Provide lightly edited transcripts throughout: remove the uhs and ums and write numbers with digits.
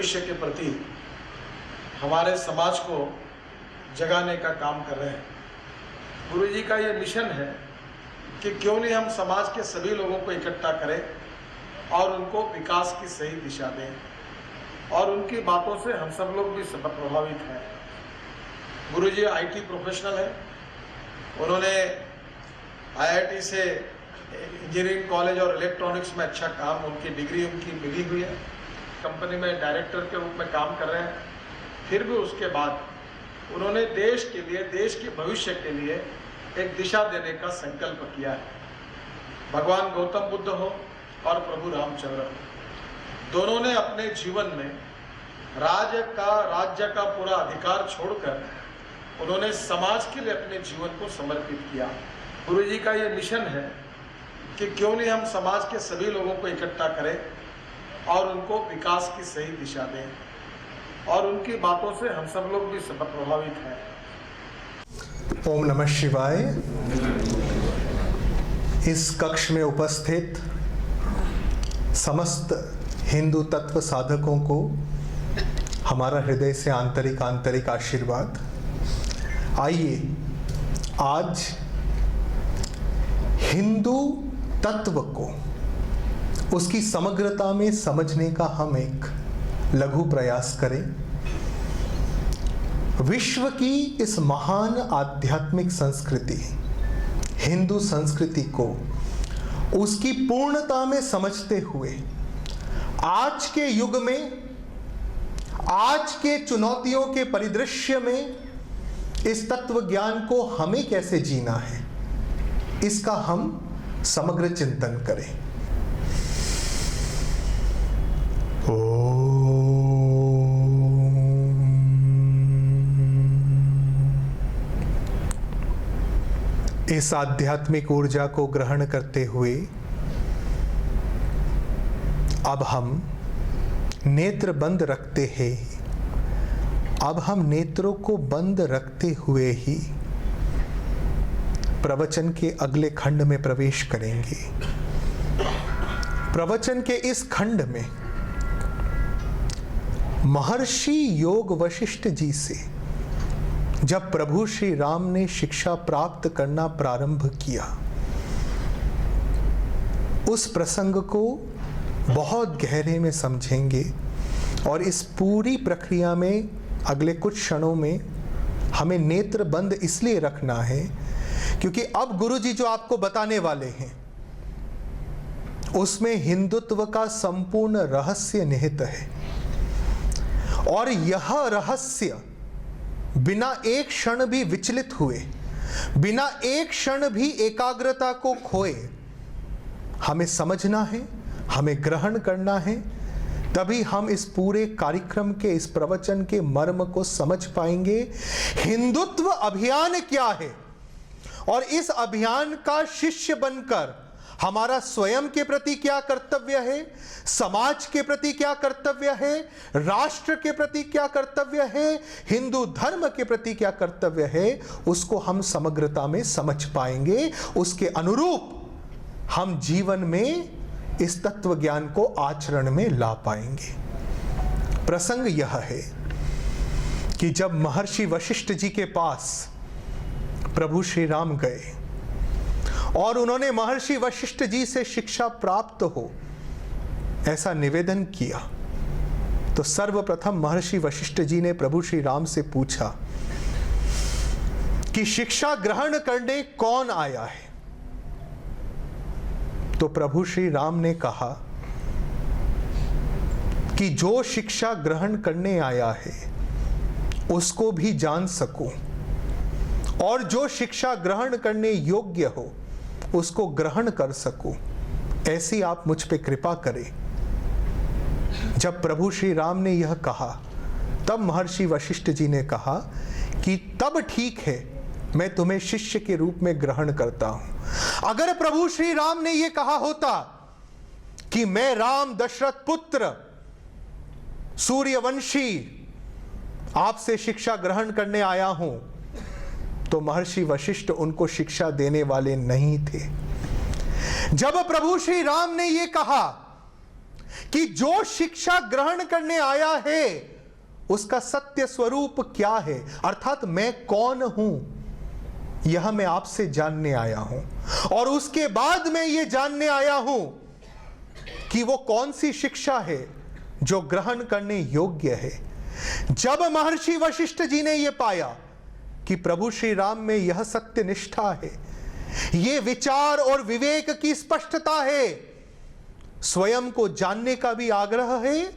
भविष्य के प्रति हमारे समाज को जगाने का काम कर रहे हैं। गुरु जी का ये मिशन है कि क्यों नहीं हम समाज के सभी लोगों को इकट्ठा करें और उनको विकास की सही दिशा दें, और उनकी बातों से हम सब लोग भी सब प्रभावित हैं। गुरु जी IT प्रोफेशनल है, उन्होंने IIT से इंजीनियरिंग कॉलेज और इलेक्ट्रॉनिक्स में अच्छा काम, उनकी डिग्री उनकी मिली हुई है, कंपनी में डायरेक्टर के रूप में काम कर रहे हैं। फिर भी उसके बाद उन्होंने देश के लिए, देश के भविष्य के लिए एक दिशा देने का संकल्प किया है। भगवान गौतम बुद्ध हो और प्रभु रामचंद्र हो, दोनों ने अपने जीवन में राज्य का पूरा अधिकार छोड़कर उन्होंने समाज के लिए अपने जीवन को समर्पित किया। गुरु जी का ये मिशन है कि क्यों नहीं हम समाज के सभी लोगों को इकट्ठा करें और उनको विकास की सही दिशा दें, और उनकी बातों से हम सब लोग भी सब प्रभावित हैं। ओम नमः शिवाय। इस कक्ष में उपस्थित समस्त हिंदू तत्व साधकों को हमारा हृदय से आंतरिक आशीर्वाद। आइए आज हिंदू तत्व को उसकी समग्रता में समझने का हम एक लघु प्रयास करें। विश्व की इस महान आध्यात्मिक संस्कृति हिंदू संस्कृति को उसकी पूर्णता में समझते हुए आज के युग में, आज के चुनौतियों के परिदृश्य में इस तत्व ज्ञान को हमें कैसे जीना है, इसका हम समग्र चिंतन करें। इस आध्यात्मिक ऊर्जा को ग्रहण करते हुए अब हम नेत्र बंद रखते हैं। अब हम नेत्रों को बंद रखते हुए ही प्रवचन के अगले खंड में प्रवेश करेंगे। प्रवचन के इस खंड में महर्षि योग वशिष्ठ जी से जब प्रभु श्री राम ने शिक्षा प्राप्त करना प्रारंभ किया, उस प्रसंग को बहुत गहरे में समझेंगे। और इस पूरी प्रक्रिया में अगले कुछ क्षणों में हमें नेत्र बंद इसलिए रखना है क्योंकि अब गुरु जी जो आपको बताने वाले हैं उसमें हिंदुत्व का संपूर्ण रहस्य निहित है। और यह रहस्य बिना एक क्षण भी विचलित हुए, बिना एक क्षण भी एकाग्रता को खोए हमें समझना है, हमें ग्रहण करना है। तभी हम इस पूरे कार्यक्रम के, इस प्रवचन के मर्म को समझ पाएंगे। हिंदुत्व अभियान क्या है और इस अभियान का शिष्य बनकर हमारा स्वयं के प्रति क्या कर्तव्य है, समाज के प्रति क्या कर्तव्य है, राष्ट्र के प्रति क्या कर्तव्य है, हिंदू धर्म के प्रति क्या कर्तव्य है, उसको हम समग्रता में समझ पाएंगे। उसके अनुरूप हम जीवन में इस तत्व ज्ञान को आचरण में ला पाएंगे। प्रसंग यह है कि जब महर्षि वशिष्ठ जी के पास प्रभु श्री राम गए और उन्होंने महर्षि वशिष्ठ जी से शिक्षा प्राप्त हो ऐसा निवेदन किया, तो सर्वप्रथम महर्षि वशिष्ठ जी ने प्रभु श्री राम से पूछा कि शिक्षा ग्रहण करने कौन आया है। तो प्रभु श्री राम ने कहा कि जो शिक्षा ग्रहण करने आया है उसको भी जान सकूं, और जो शिक्षा ग्रहण करने योग्य हो उसको ग्रहण कर सकूं, ऐसी आप मुझ पे कृपा करें। जब प्रभु श्री राम ने यह कहा तब महर्षि वशिष्ठ जी ने कहा कि तब ठीक है, मैं तुम्हें शिष्य के रूप में ग्रहण करता हूं। अगर प्रभु श्री राम ने यह कहा होता कि मैं राम दशरथ पुत्र सूर्यवंशी आपसे शिक्षा ग्रहण करने आया हूं, तो महर्षि वशिष्ठ उनको शिक्षा देने वाले नहीं थे। जब प्रभु श्री राम ने यह कहा कि जो शिक्षा ग्रहण करने आया है उसका सत्य स्वरूप क्या है, अर्थात मैं कौन हूं, यह मैं आपसे जानने आया हूं। और उसके बाद मैं यह जानने आया हूं कि वो कौन सी शिक्षा है जो ग्रहण करने योग्य है। जब महर्षि वशिष्ठ जी ने यह पाया कि प्रभु श्री राम में यह सत्य निष्ठा है, यह विचार और विवेक की स्पष्टता है, स्वयं को जानने का भी आग्रह है,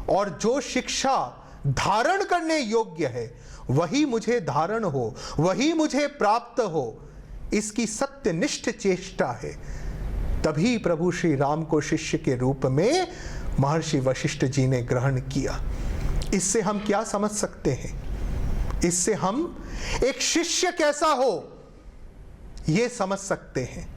और जो शिक्षा धारण करने योग्य है वही मुझे धारण हो, वही मुझे प्राप्त हो, इसकी सत्यनिष्ठ चेष्टा है, तभी प्रभु श्री राम को शिष्य के रूप में महर्षि वशिष्ठ जी ने ग्रहण किया। इससे हम क्या समझ सकते हैं? इससे हम एक शिष्य कैसा हो यह समझ सकते हैं।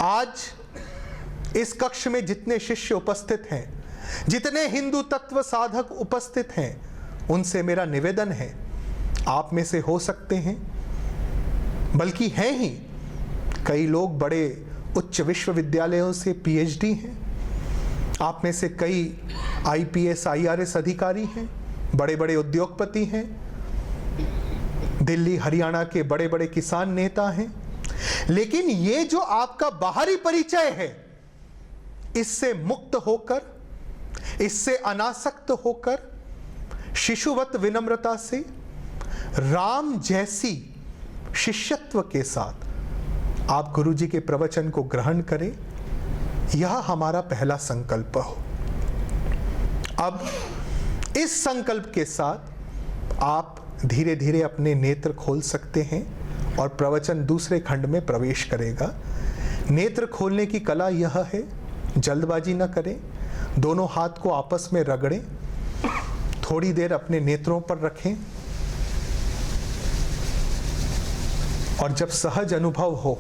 आज इस कक्ष में जितने शिष्य उपस्थित हैं, जितने हिंदू तत्व साधक उपस्थित हैं, उनसे मेरा निवेदन है, आप में से हो सकते हैं, बल्कि हैं ही, कई लोग बड़े उच्च विश्वविद्यालयों से पीएचडी हैं, आप में से कई आईपीएस आईआरएस अधिकारी हैं, बड़े बड़े उद्योगपति हैं, दिल्ली हरियाणा के बड़े बड़े किसान नेता हैं, लेकिन ये जो आपका बाहरी परिचय है, इससे मुक्त होकर, इससे अनासक्त होकर, शिशुवत विनम्रता से राम जैसी शिष्यत्व के साथ आप गुरु जी के प्रवचन को ग्रहण करें, यह हमारा पहला संकल्प हो। अब इस संकल्प के साथ आप धीरे धीरे अपने नेत्र खोल सकते हैं और प्रवचन दूसरे खंड में प्रवेश करेगा। नेत्र खोलने की कला यह है, जल्दबाजी न करें, दोनों हाथ को आपस में रगड़ें, थोड़ी देर अपने नेत्रों पर रखें, और जब सहज अनुभव हो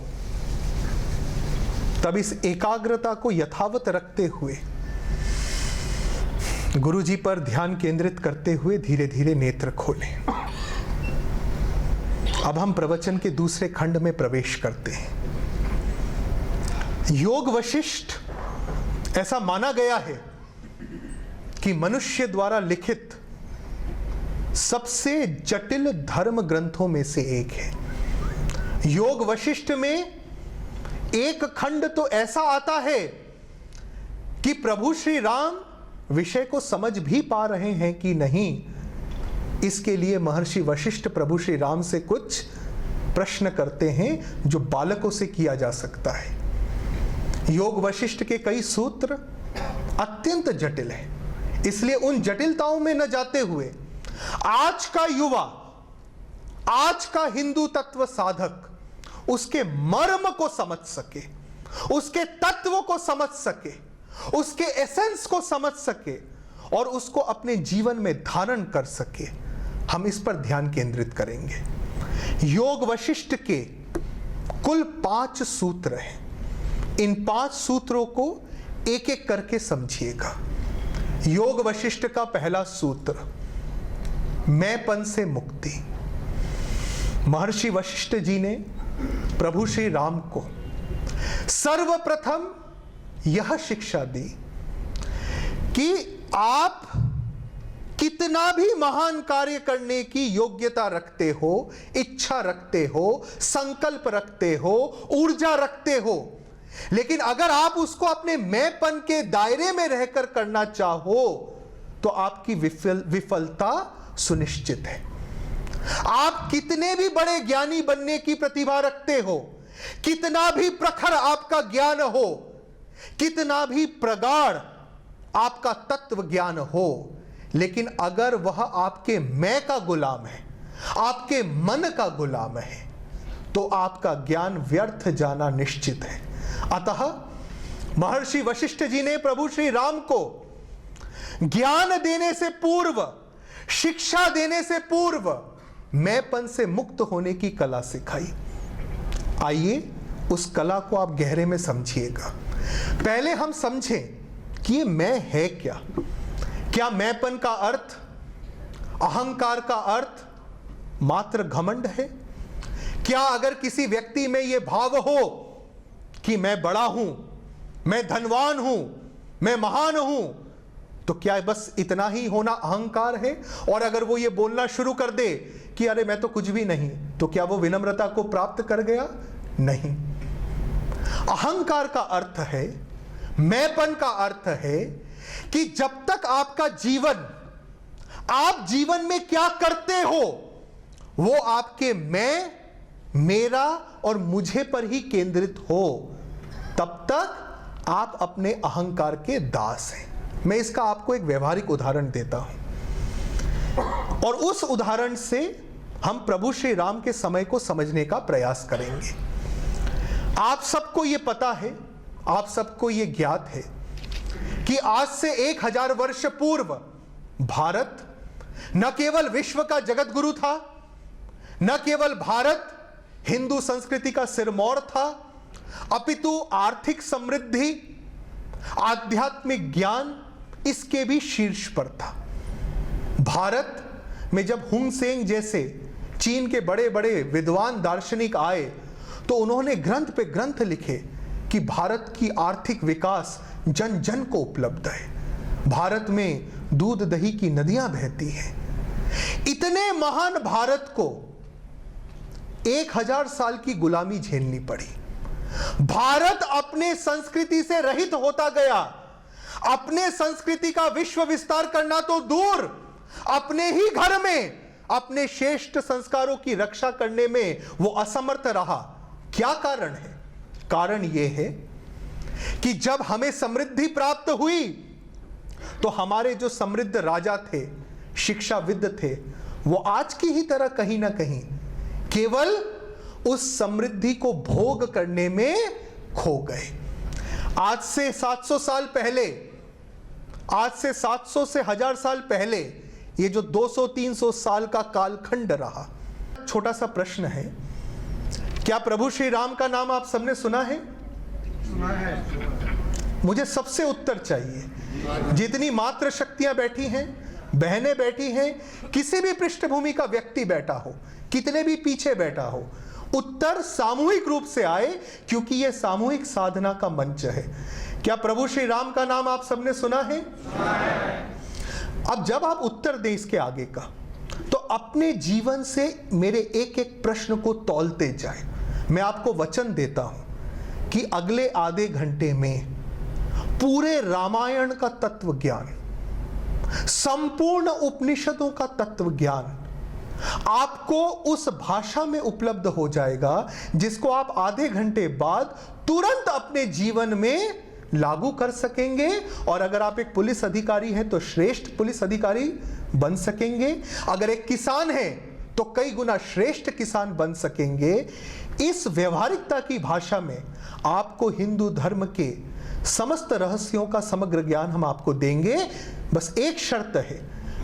तब इस एकाग्रता को यथावत रखते हुए, गुरु जी पर ध्यान केंद्रित करते हुए धीरे धीरे नेत्र खोलें। अब हम प्रवचन के दूसरे खंड में प्रवेश करते हैं। योग वशिष्ठ, ऐसा माना गया है कि मनुष्य द्वारा लिखित सबसे जटिल धर्म ग्रंथों में से एक है। योग वशिष्ठ में एक खंड तो ऐसा आता है कि प्रभु श्री राम विषय को समझ भी पा रहे हैं कि नहीं, इसके लिए महर्षि वशिष्ठ प्रभु श्री राम से कुछ प्रश्न करते हैं जो बालकों से किया जा सकता है। योग वशिष्ठ के कई सूत्र अत्यंत जटिल हैं, इसलिए उन जटिलताओं में न जाते हुए आज का युवा, आज का हिंदू तत्व साधक उसके मर्म को समझ सके, उसके तत्व को समझ सके, उसके एसेंस को समझ सके और उसको अपने जीवन में धारण कर सके, हम इस पर ध्यान केंद्रित करेंगे। योग वशिष्ठ के कुल 5 सूत्र हैं। इन 5 सूत्रों को एक एक करके समझिएगा। योग वशिष्ठ का पहला सूत्र, मैंपन से मुक्ति। महर्षि वशिष्ठ जी ने प्रभु श्री राम को सर्वप्रथम यह शिक्षा दी कि आप कितना भी महान कार्य करने की योग्यता रखते हो, इच्छा रखते हो, संकल्प रखते हो, ऊर्जा रखते हो, लेकिन अगर आप उसको अपने मैंपन के दायरे में रहकर करना चाहो तो आपकी विफलता सुनिश्चित है। आप कितने भी बड़े ज्ञानी बनने की प्रतिभा रखते हो, कितना भी प्रखर आपका ज्ञान हो, कितना भी प्रगाढ़ आपका तत्व ज्ञान हो, लेकिन अगर वह आपके मैं का गुलाम है, आपके मन का गुलाम है, तो आपका ज्ञान व्यर्थ जाना निश्चित है। अतः महर्षि वशिष्ठ जी ने प्रभु श्री राम को ज्ञान देने से पूर्व, शिक्षा देने से पूर्व मैंपन से मुक्त होने की कला सिखाई। आइए उस कला को आप गहरे में समझिएगा। पहले हम समझें कि ये मैं है क्या। क्या मैंपन का अर्थ, अहंकार का अर्थ मात्र घमंड है? क्या अगर किसी व्यक्ति में यह भाव हो कि मैं बड़ा हूं, मैं धनवान हूं, मैं महान हूं, तो क्या बस इतना ही होना अहंकार है? और अगर वो ये बोलना शुरू कर दे कि अरे मैं तो कुछ भी नहीं, तो क्या वो विनम्रता को प्राप्त कर गया? नहीं। अहंकार का अर्थ है, मैंपन का अर्थ है कि जब तक आपका जीवन, आप जीवन में क्या करते हो, वो आपके मैं, मेरा और मुझे पर ही केंद्रित हो, तब तक आप अपने अहंकार के दास हैं। मैं इसका आपको एक व्यवहारिक उदाहरण देता हूं और उस उदाहरण से हम प्रभु श्री राम के समय को समझने का प्रयास करेंगे। आप सबको यह पता है, आप सबको यह ज्ञात है कि आज से 1000 वर्ष पूर्व भारत न केवल विश्व का जगत गुरु था, न केवल भारत हिंदू संस्कृति का सिरमौर था, अपितु आर्थिक समृद्धि, आध्यात्मिक ज्ञान इसके भी शीर्ष पर था। भारत में जब हुन सेन जैसे चीन के बड़े बड़े विद्वान दार्शनिक आए तो उन्होंने ग्रंथ पे ग्रंथ लिखे कि भारत की आर्थिक विकास जन जन को उपलब्ध है, भारत में दूध दही की नदियां बहती हैं। इतने महान भारत को 1000 साल की गुलामी झेलनी पड़ी। भारत अपने संस्कृति से रहित होता गया। अपने संस्कृति का विश्व विस्तार करना तो दूर, अपने ही घर में अपने श्रेष्ठ संस्कारों की रक्षा करने में वो असमर्थ रहा। क्या कारण है? कारण यह है कि जब हमें समृद्धि प्राप्त हुई तो हमारे जो समृद्ध राजा थे, शिक्षाविद थे, वो आज की ही तरह कहीं ना कहीं केवल उस समृद्धि को भोग करने में खो गए। आज से 700 साल पहले, आज से 700 से 1000 साल पहले, ये जो 200-300 साल का कालखंड रहा। छोटा सा प्रश्न है, क्या प्रभु श्री राम का नाम आप सबने सुना है? सुना है। मुझे सबसे उत्तर चाहिए। जितनी मात्र शक्तियां बैठी हैं, बहनें बैठी हैं, किसी भी पृष्ठभूमि का व्यक्ति बैठा हो, कितने भी पीछे बैठा हो, उत्तर सामूहिक रूप से आए, क्योंकि यह सामूहिक साधना का मंच है। क्या प्रभु श्री राम का नाम आप सबने सुना है? अब जब आप उत्तर दें इसके आगे का, तो अपने जीवन से मेरे एक एक प्रश्न को तौलते जाए। मैं आपको वचन देता हूं कि अगले आधे घंटे में पूरे रामायण का तत्व ज्ञान, संपूर्ण उपनिषदों का तत्व ज्ञान आपको उस भाषा में उपलब्ध हो जाएगा जिसको आप आधे घंटे बाद तुरंत अपने जीवन में लागू कर सकेंगे। और अगर आप एक पुलिस अधिकारी हैं तो श्रेष्ठ पुलिस अधिकारी बन सकेंगे, अगर एक किसान हैं तो कई गुना श्रेष्ठ किसान बन सकेंगे। इस व्यवहारिकता की भाषा में आपको हिंदू धर्म के समस्त रहस्यों का समग्र ज्ञान हम आपको देंगे। बस एक शर्त है,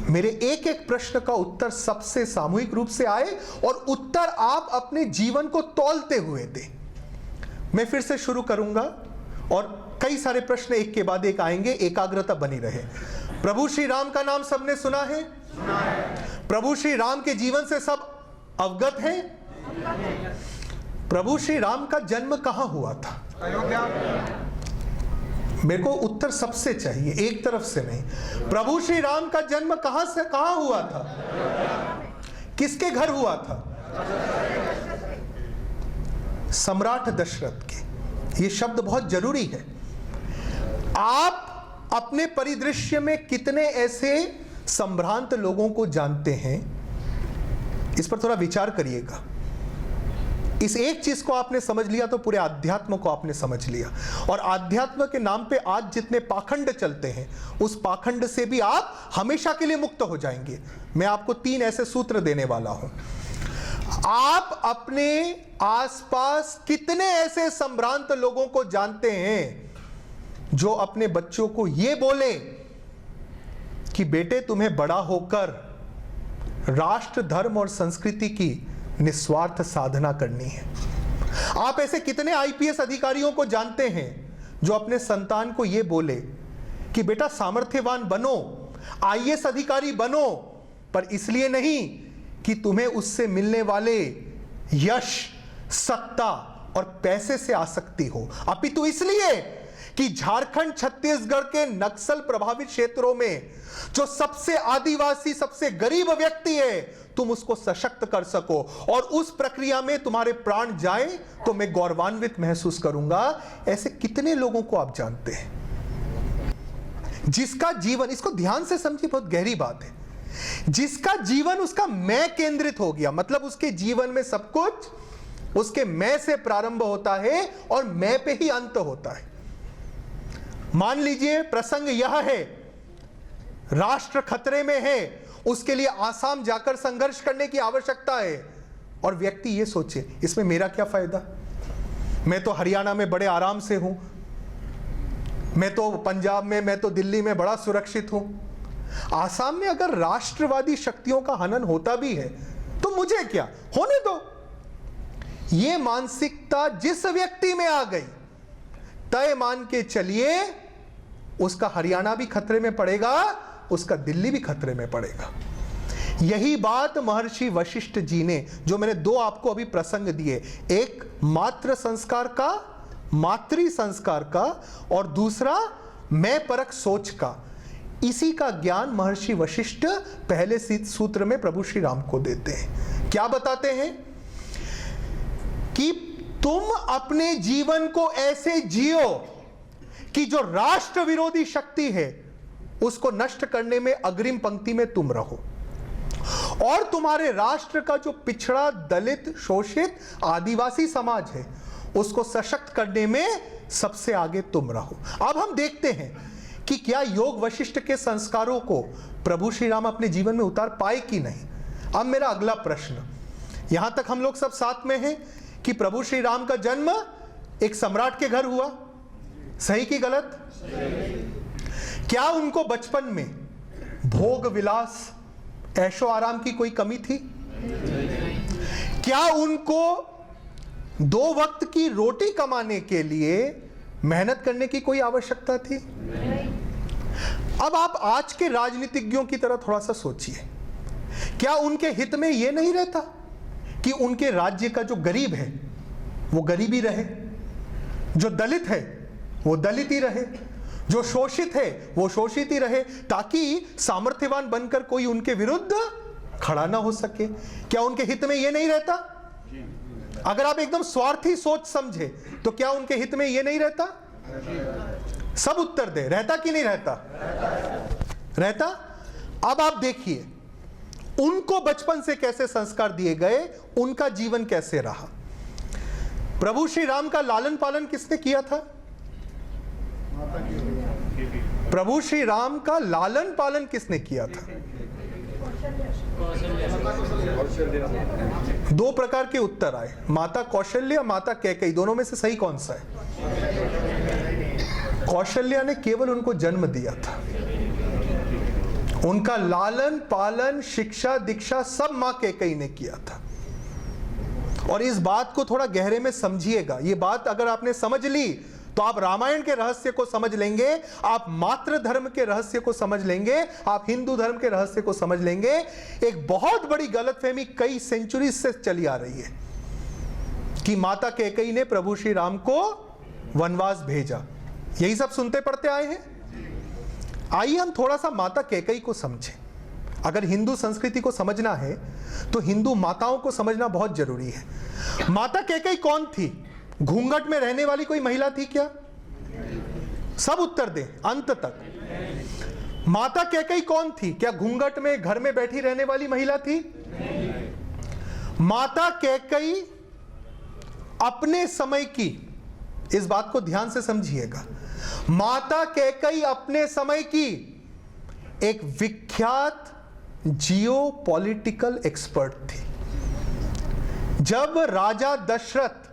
मेरे एक एक प्रश्न का उत्तर सबसे सामूहिक रूप से आए और उत्तर आप अपने जीवन को तौलते हुए दें। मैं फिर से शुरू करूंगा और कई सारे प्रश्न एक के बाद एक आएंगे, एकाग्रता बनी रहे। प्रभु श्री राम का नाम सबने सुना है? प्रभु श्री राम के जीवन से सब अवगत हैं? प्रभु श्री राम का जन्म कहां हुआ था? अयोध्या। मेरे को उत्तर सबसे चाहिए, एक तरफ से नहीं। प्रभु श्री राम का जन्म कहां से कहां हुआ था? किसके घर हुआ था? सम्राट दशरथ के। यह शब्द बहुत जरूरी है। आप अपने परिदृश्य में कितने ऐसे संभ्रांत लोगों को जानते हैं, इस पर थोड़ा विचार करिएगा। इस एक चीज को आपने समझ लिया तो पूरे आध्यात्म को आपने समझ लिया। और आध्यात्म के नाम पे आज जितने पाखंड चलते हैं, उस पाखंड से भी आप हमेशा के लिए मुक्त हो जाएंगे। मैं आपको 3 ऐसे सूत्र देने वाला हूं। आप अपने आसपास कितने ऐसे संभ्रांत लोगों को जानते हैं जो अपने बच्चों को यह बोले कि बेटे तुम्हें बड़ा होकर राष्ट्र, धर्म और संस्कृति की निस्वार्थ साधना करनी है? आप ऐसे कितने आईपीएस अधिकारियों को जानते हैं जो अपने संतान को यह बोले कि बेटा सामर्थ्यवान बनो, आईएएस अधिकारी बनो, पर इसलिए नहीं कि तुम्हें उससे मिलने वाले यश, सत्ता और पैसे से आसक्ति हो, अपितु इसलिए कि झारखंड छत्तीसगढ़ के नक्सल प्रभावित क्षेत्रों में जो सबसे आदिवासी, सबसे गरीब व्यक्ति है, तुम उसको सशक्त कर सको और उस प्रक्रिया में तुम्हारे प्राण जाए तो मैं गौरवान्वित महसूस करूंगा। ऐसे कितने लोगों को आप जानते हैं जिसका जीवन, इसको ध्यान से समझिए, बहुत गहरी बात है, जिसका जीवन उसका मैं केंद्रित हो गया, मतलब उसके जीवन में सब कुछ उसके मैं से प्रारंभ होता है और मैं पे ही अंत होता है। मान लीजिए प्रसंग यह है, राष्ट्र खतरे में है, उसके लिए आसाम जाकर संघर्ष करने की आवश्यकता है, और व्यक्ति यह सोचे इसमें मेरा क्या फायदा, मैं तो हरियाणा में बड़े आराम से हूं, मैं तो पंजाब में, मैं तो दिल्ली में बड़ा सुरक्षित हूं। आसाम में अगर राष्ट्रवादी शक्तियों का हनन होता भी है तो मुझे क्या, होने दो। यह मानसिकता जिस व्यक्ति में आ गई, तय मान के चलिए उसका हरियाणा भी खतरे में पड़ेगा, उसका दिल्ली भी खतरे में पड़ेगा। यही बात महर्षि वशिष्ठ जी ने, जो मैंने दो आपको अभी प्रसंग दिए, एक मातृ संस्कार का, मातृ संस्कार का, और दूसरा मैं परक सोच का, इसी का ज्ञान महर्षि वशिष्ठ पहले सूत्र में प्रभु श्री राम को देते हैं। क्या बताते हैं कि तुम अपने जीवन को ऐसे जियो कि जो राष्ट्र विरोधी शक्ति है उसको नष्ट करने में अग्रिम पंक्ति में तुम रहो, और तुम्हारे राष्ट्र का जो पिछड़ा, दलित, शोषित, आदिवासी समाज है उसको सशक्त करने में सबसे आगे तुम रहो। अब हम देखते हैं कि क्या योग वशिष्ठ के संस्कारों को प्रभु श्री राम अपने जीवन में उतार पाए कि नहीं। अब मेरा अगला प्रश्न, यहां तक हम लोग सब साथ में हैं कि प्रभु श्री राम का जन्म एक सम्राट के घर हुआ, सही कि गलत? क्या उनको बचपन में भोग विलास, ऐशो आराम की कोई कमी थी? क्या उनको 2 वक्त की रोटी कमाने के लिए मेहनत करने की कोई आवश्यकता थी? अब आप आज के राजनीतिज्ञों की तरह थोड़ा सा सोचिए, क्या उनके हित में यह नहीं रहता कि उनके राज्य का जो गरीब है वो गरीब ही रहे, जो दलित है वो दलित ही रहे, जो शोषित है वो शोषित ही रहे, ताकि सामर्थ्यवान बनकर कोई उनके विरुद्ध खड़ा ना हो सके? क्या उनके हित में यह नहीं रहता? अगर आप एकदम स्वार्थी सोच समझे तो क्या उनके हित में यह नहीं रहता? सब उत्तर दे, रहता कि नहीं रहता? रहता। अब आप देखिए उनको बचपन से कैसे संस्कार दिए गए, उनका जीवन कैसे रहा। प्रभु श्री राम का लालन पालन किसने किया था? प्रभु श्री राम का लालन पालन किसने किया था? 2 प्रकार के उत्तर आए, माता कौशल्या, माता कैकेयी, दोनों में से सही कौन सा है? कौशल्या ने केवल उनको जन्म दिया था, उनका लालन पालन, शिक्षा दीक्षा सब मां कैकेयी ने किया था। और इस बात को थोड़ा गहरे में समझिएगा, ये बात अगर आपने समझ ली तो आप रामायण के रहस्य को समझ लेंगे, आप मातृ धर्म के रहस्य को समझ लेंगे, आप हिंदू धर्म के रहस्य को समझ लेंगे। एक बहुत बड़ी गलतफहमी कई सेंचुरी से चली आ रही है कि माता कैकेयी ने प्रभु श्री राम को वनवास भेजा, यही सब सुनते पढ़ते आए हैं। आइए हम थोड़ा सा माता कैकेयी को समझें। अगर हिंदू संस्कृति को समझना है तो हिंदू माताओं को समझना बहुत जरूरी है। माता कैकेयी कौन थी? घूंघट में रहने वाली कोई महिला थी क्या? सब उत्तर दें अंत तक। माता कैकेयी कौन थी? क्या घूंघट में घर में बैठी रहने वाली महिला थी? माता कैकेयी अपने समय की, इस बात को ध्यान से समझिएगा, माता कैकेयी अपने समय की एक विख्यात जियोपॉलिटिकल एक्सपर्ट थी। जब राजा दशरथ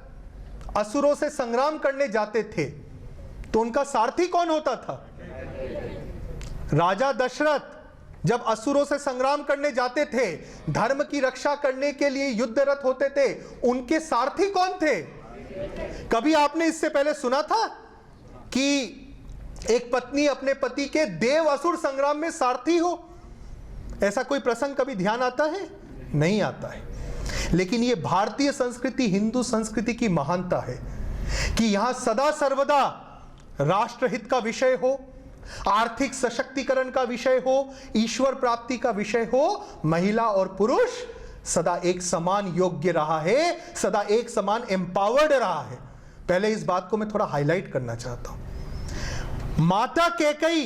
असुरों से संग्राम करने जाते थे तो उनका सारथी कौन होता था? राजा दशरथ जब असुरों से संग्राम करने जाते थे, धर्म की रक्षा करने के लिए युद्धरत होते थे, उनके सारथी कौन थे? कभी आपने इससे पहले सुना था कि एक पत्नी अपने पति के देव असुर संग्राम में सारथी हो? ऐसा कोई प्रसंग कभी ध्यान आता है? नहीं आता है। लेकिन यह भारतीय संस्कृति, हिंदू संस्कृति की महानता है कि यहां सदा सर्वदा राष्ट्रहित का विषय हो, आर्थिक सशक्तिकरण का विषय हो, ईश्वर प्राप्ति का विषय हो, महिला और पुरुष सदा एक समान योग्य रहा है, सदा एक समान एम्पावर्ड रहा है। पहले इस बात को मैं थोड़ा हाईलाइट करना चाहता हूं। माता कैकेयी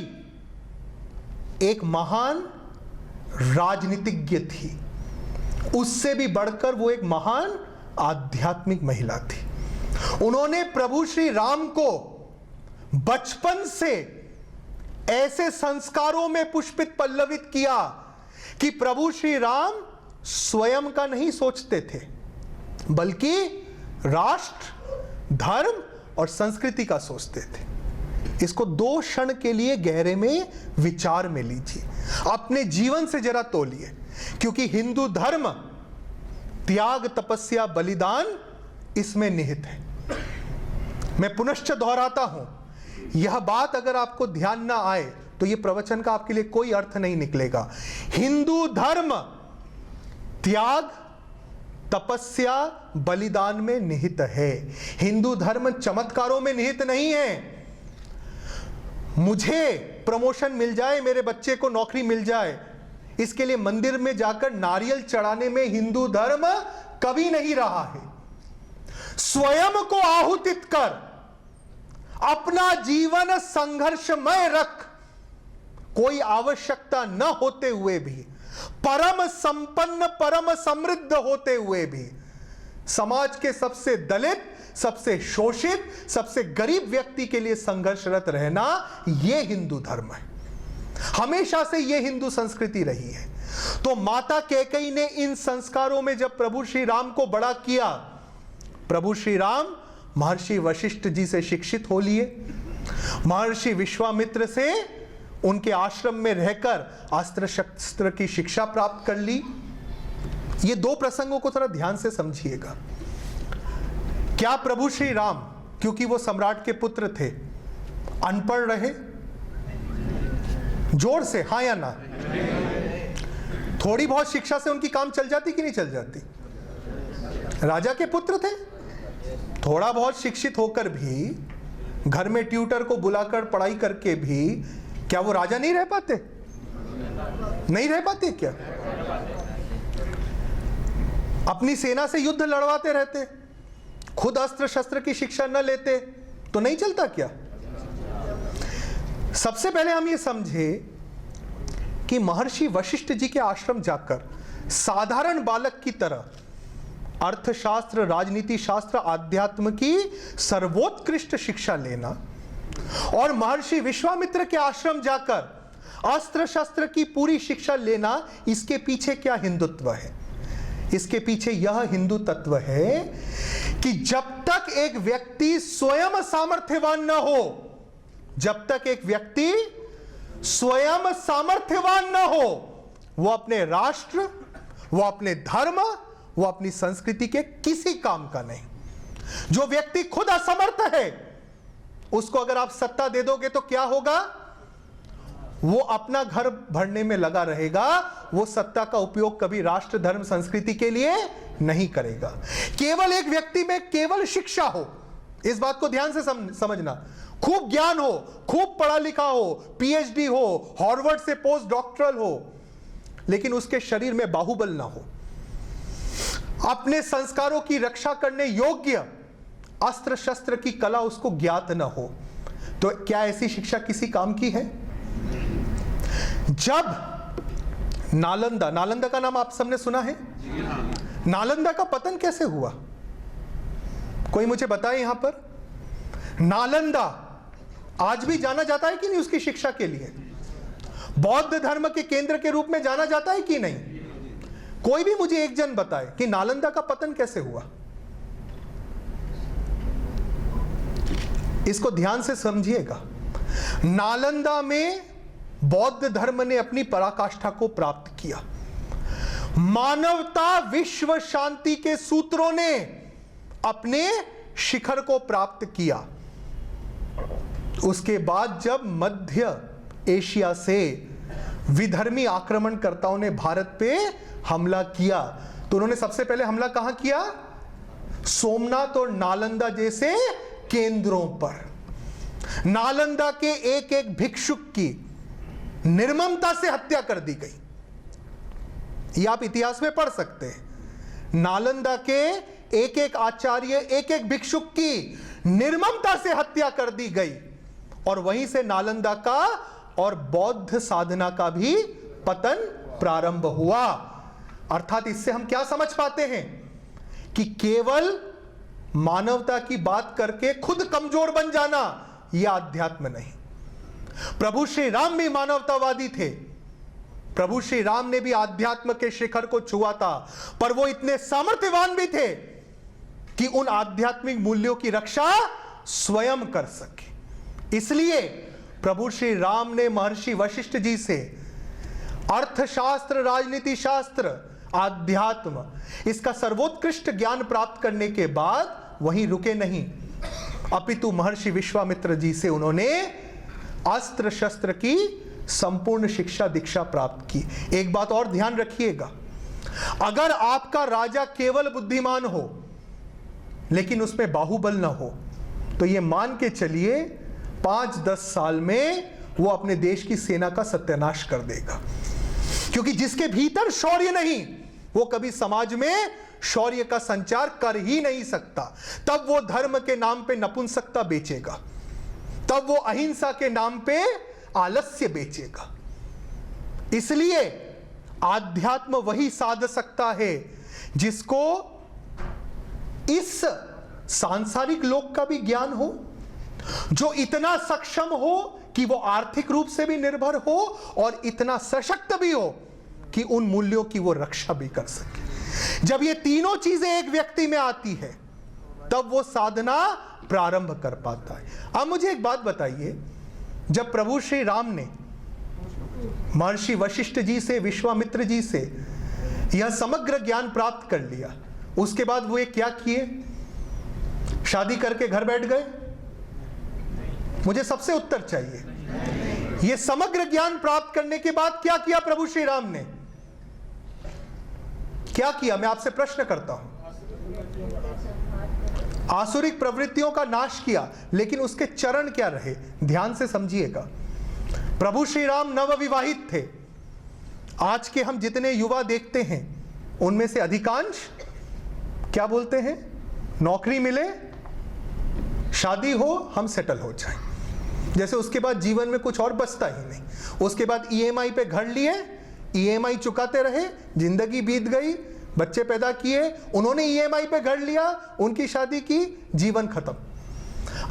एक महान राजनीतिज्ञ थी, उससे भी बढ़कर वो एक महान आध्यात्मिक महिला थी। उन्होंने प्रभु श्री राम को बचपन से ऐसे संस्कारों में पुष्पित पल्लवित किया कि प्रभु श्री राम स्वयं का नहीं सोचते थे, बल्कि राष्ट्र, धर्म और संस्कृति का सोचते थे। इसको 2 क्षण के लिए गहरे में विचार में लीजिए, अपने जीवन से जरा तोलिए, क्योंकि हिंदू धर्म त्याग, तपस्या, बलिदान इसमें निहित है। मैं पुनश्च दोहराता हूं, यह बात अगर आपको ध्यान ना आए तो यह प्रवचन का आपके लिए कोई अर्थ नहीं निकलेगा। हिंदू धर्म त्याग, तपस्या, बलिदान में निहित है। हिंदू धर्म चमत्कारों में निहित नहीं है। मुझे प्रमोशन मिल जाए, मेरे बच्चे को नौकरी मिल जाए, इसके लिए मंदिर में जाकर नारियल चढ़ाने में हिंदू धर्म कभी नहीं रहा है। स्वयं को आहुतित कर अपना जीवन संघर्षमय रख, कोई आवश्यकता न होते हुए भी, परम संपन्न, परम समृद्ध होते हुए भी, समाज के सबसे दलित, सबसे शोषित, सबसे गरीब व्यक्ति के लिए संघर्षरत रहना, यह हिंदू धर्म है। हमेशा से यह हिंदू संस्कृति रही है। तो माता कैकेयी ने इन संस्कारों में जब प्रभु श्री राम को बड़ा किया, प्रभु श्री राम महर्षि वशिष्ठ जी से शिक्षित हो लिए, महर्षि विश्वामित्र से उनके आश्रम में रहकर अस्त्र शस्त्र की शिक्षा प्राप्त कर ली। ये 2 प्रसंगों को थोड़ा ध्यान से समझिएगा। क्या प्रभु श्री राम, क्योंकि वो सम्राट के पुत्र थे, अनपढ़ रहे? जोर से हाँ या ना? थोड़ी बहुत शिक्षा से उनकी काम चल जाती कि नहीं चल जाती? राजा के पुत्र थे, थोड़ा बहुत शिक्षित होकर भी, घर में ट्यूटर को बुलाकर पढ़ाई करके भी, क्या वो राजा नहीं रह पाते? नहीं रह पाते क्या? अपनी सेना से युद्ध लड़वाते रहते, खुद अस्त्र शस्त्र की शिक्षा न लेते तो नहीं चलता क्या? सबसे पहले हम ये समझे कि महर्षि वशिष्ठ जी के आश्रम जाकर साधारण बालक की तरह अर्थशास्त्र, राजनीति शास्त्र, आध्यात्म की सर्वोत्कृष्ट शिक्षा लेना, और महर्षि विश्वामित्र के आश्रम जाकर अस्त्र शस्त्र की पूरी शिक्षा लेना, इसके पीछे क्या हिंदुत्व है? इसके पीछे यह हिंदू तत्व है कि जब तक एक व्यक्ति स्वयं सामर्थ्यवान न हो, जब तक एक व्यक्ति स्वयं सामर्थ्यवान न हो, वो अपने राष्ट्र, वो अपने धर्म, वो अपनी संस्कृति के किसी काम का नहीं। जो व्यक्ति खुद असमर्थ है, उसको अगर आप सत्ता दे दोगे तो क्या होगा? वो अपना घर भरने में लगा रहेगा, वो सत्ता का उपयोग कभी राष्ट्र, धर्म, संस्कृति के लिए नहीं करेगा। केवल एक व्यक्ति में केवल शिक्षा हो, इस बात को ध्यान से समझना, खूब ज्ञान हो, खूब पढ़ा लिखा हो, पीएचडी हो, हार्वर्ड से पोस्ट डॉक्टरल हो, लेकिन उसके शरीर में बाहुबल ना हो, अपने संस्कारों की रक्षा करने योग्य अस्त्र शस्त्र की कला उसको ज्ञात न हो, तो क्या ऐसी शिक्षा किसी काम की है? जब नालंदा, नालंदा का नाम आप सबने सुना है? नालंदा का पतन कैसे हुआ? कोई मुझे बताए यहां पर। नालंदा आज भी जाना जाता है कि नहीं उसकी शिक्षा के लिए? बौद्ध धर्म के केंद्र के रूप में जाना जाता है कि नहीं? कोई भी मुझे एक जन बताए कि नालंदा का पतन कैसे हुआ। इसको ध्यान से समझिएगा। नालंदा में बौद्ध धर्म ने अपनी पराकाष्ठा को प्राप्त किया। मानवता, विश्व शांति के सूत्रों ने अपने शिखर को प्राप्त किया। उसके बाद जब मध्य एशिया से विधर्मी आक्रमणकर्ताओं ने भारत पे हमला किया, तो उन्होंने सबसे पहले हमला कहां किया? सोमनाथ और नालंदा जैसे केंद्रों पर। नालंदा के एक एक भिक्षुक की निर्ममता से हत्या कर दी गई। ये आप इतिहास में पढ़ सकते हैं। नालंदा के एक एक आचार्य, एक एक भिक्षुक की निर्ममता से हत्या कर दी गई और वहीं से नालंदा का और बौद्ध साधना का भी पतन प्रारंभ हुआ। अर्थात इससे हम क्या समझ पाते हैं कि केवल मानवता की बात करके खुद कमजोर बन जाना यह अध्यात्म नहीं। प्रभु श्री राम भी मानवतावादी थे। प्रभु श्री राम ने भी आध्यात्म के शिखर को छुआ था, पर वो इतने सामर्थ्यवान भी थे कि उन आध्यात्मिक मूल्यों की रक्षा स्वयं कर सके। इसलिए प्रभु श्री राम ने महर्षि वशिष्ठ जी से अर्थशास्त्र, राजनीति शास्त्र, आध्यात्म, इसका सर्वोत्कृष्ट ज्ञान प्राप्त करने के बाद वहीं रुके नहीं, अपितु महर्षि विश्वामित्र जी से उन्होंने अस्त्र शस्त्र की संपूर्ण शिक्षा दीक्षा प्राप्त की। एक बात और ध्यान रखिएगा, अगर आपका राजा केवल बुद्धिमान हो लेकिन उसमें बाहुबल ना हो तो यह मान के चलिए 5-10 साल में वो अपने देश की सेना का सत्यानाश कर देगा। क्योंकि जिसके भीतर शौर्य नहीं वो कभी समाज में शौर्य का संचार कर ही नहीं सकता। तब वो धर्म के नाम पे नपुंसकता बेचेगा, तब वो अहिंसा के नाम पे आलस्य बेचेगा। इसलिए आध्यात्म वही साध सकता है जिसको इस सांसारिक लोक का भी ज्ञान हो, जो इतना सक्षम हो कि वो आर्थिक रूप से भी निर्भर हो और इतना सशक्त भी हो कि उन मूल्यों की वो रक्षा भी कर सके। जब ये तीनों चीजें एक व्यक्ति में आती है तब वो साधना प्रारंभ कर पाता है। अब मुझे एक बात बताइए, जब प्रभु श्री राम ने महर्षि वशिष्ठ जी से, विश्वामित्र जी से यह समग्र ज्ञान प्राप्त कर लिया, उसके बाद वो क्या किए? शादी करके घर बैठ गए? मुझे सबसे उत्तर चाहिए। ये समग्र ज्ञान प्राप्त करने के बाद क्या किया प्रभु श्री राम ने? क्या किया? मैं आपसे प्रश्न करता हूं। आसुरिक प्रवृत्तियों का नाश किया, लेकिन उसके चरण क्या रहे? ध्यान से समझिएगा। प्रभु श्री राम नवविवाहित थे। आज के हम जितने युवा देखते हैं उनमें से अधिकांश क्या बोलते हैं? नौकरी मिले, शादी हो, हम सेटल हो जाएं। जैसे उसके बाद जीवन में कुछ और बचता ही नहीं। उसके बाद ईएमआई पे घर लिए, ईएमआई चुकाते रहे, जिंदगी बीत गई, बच्चे पैदा किए, उन्होंने ईएमआई पे घर लिया, उनकी शादी की, जीवन खत्म।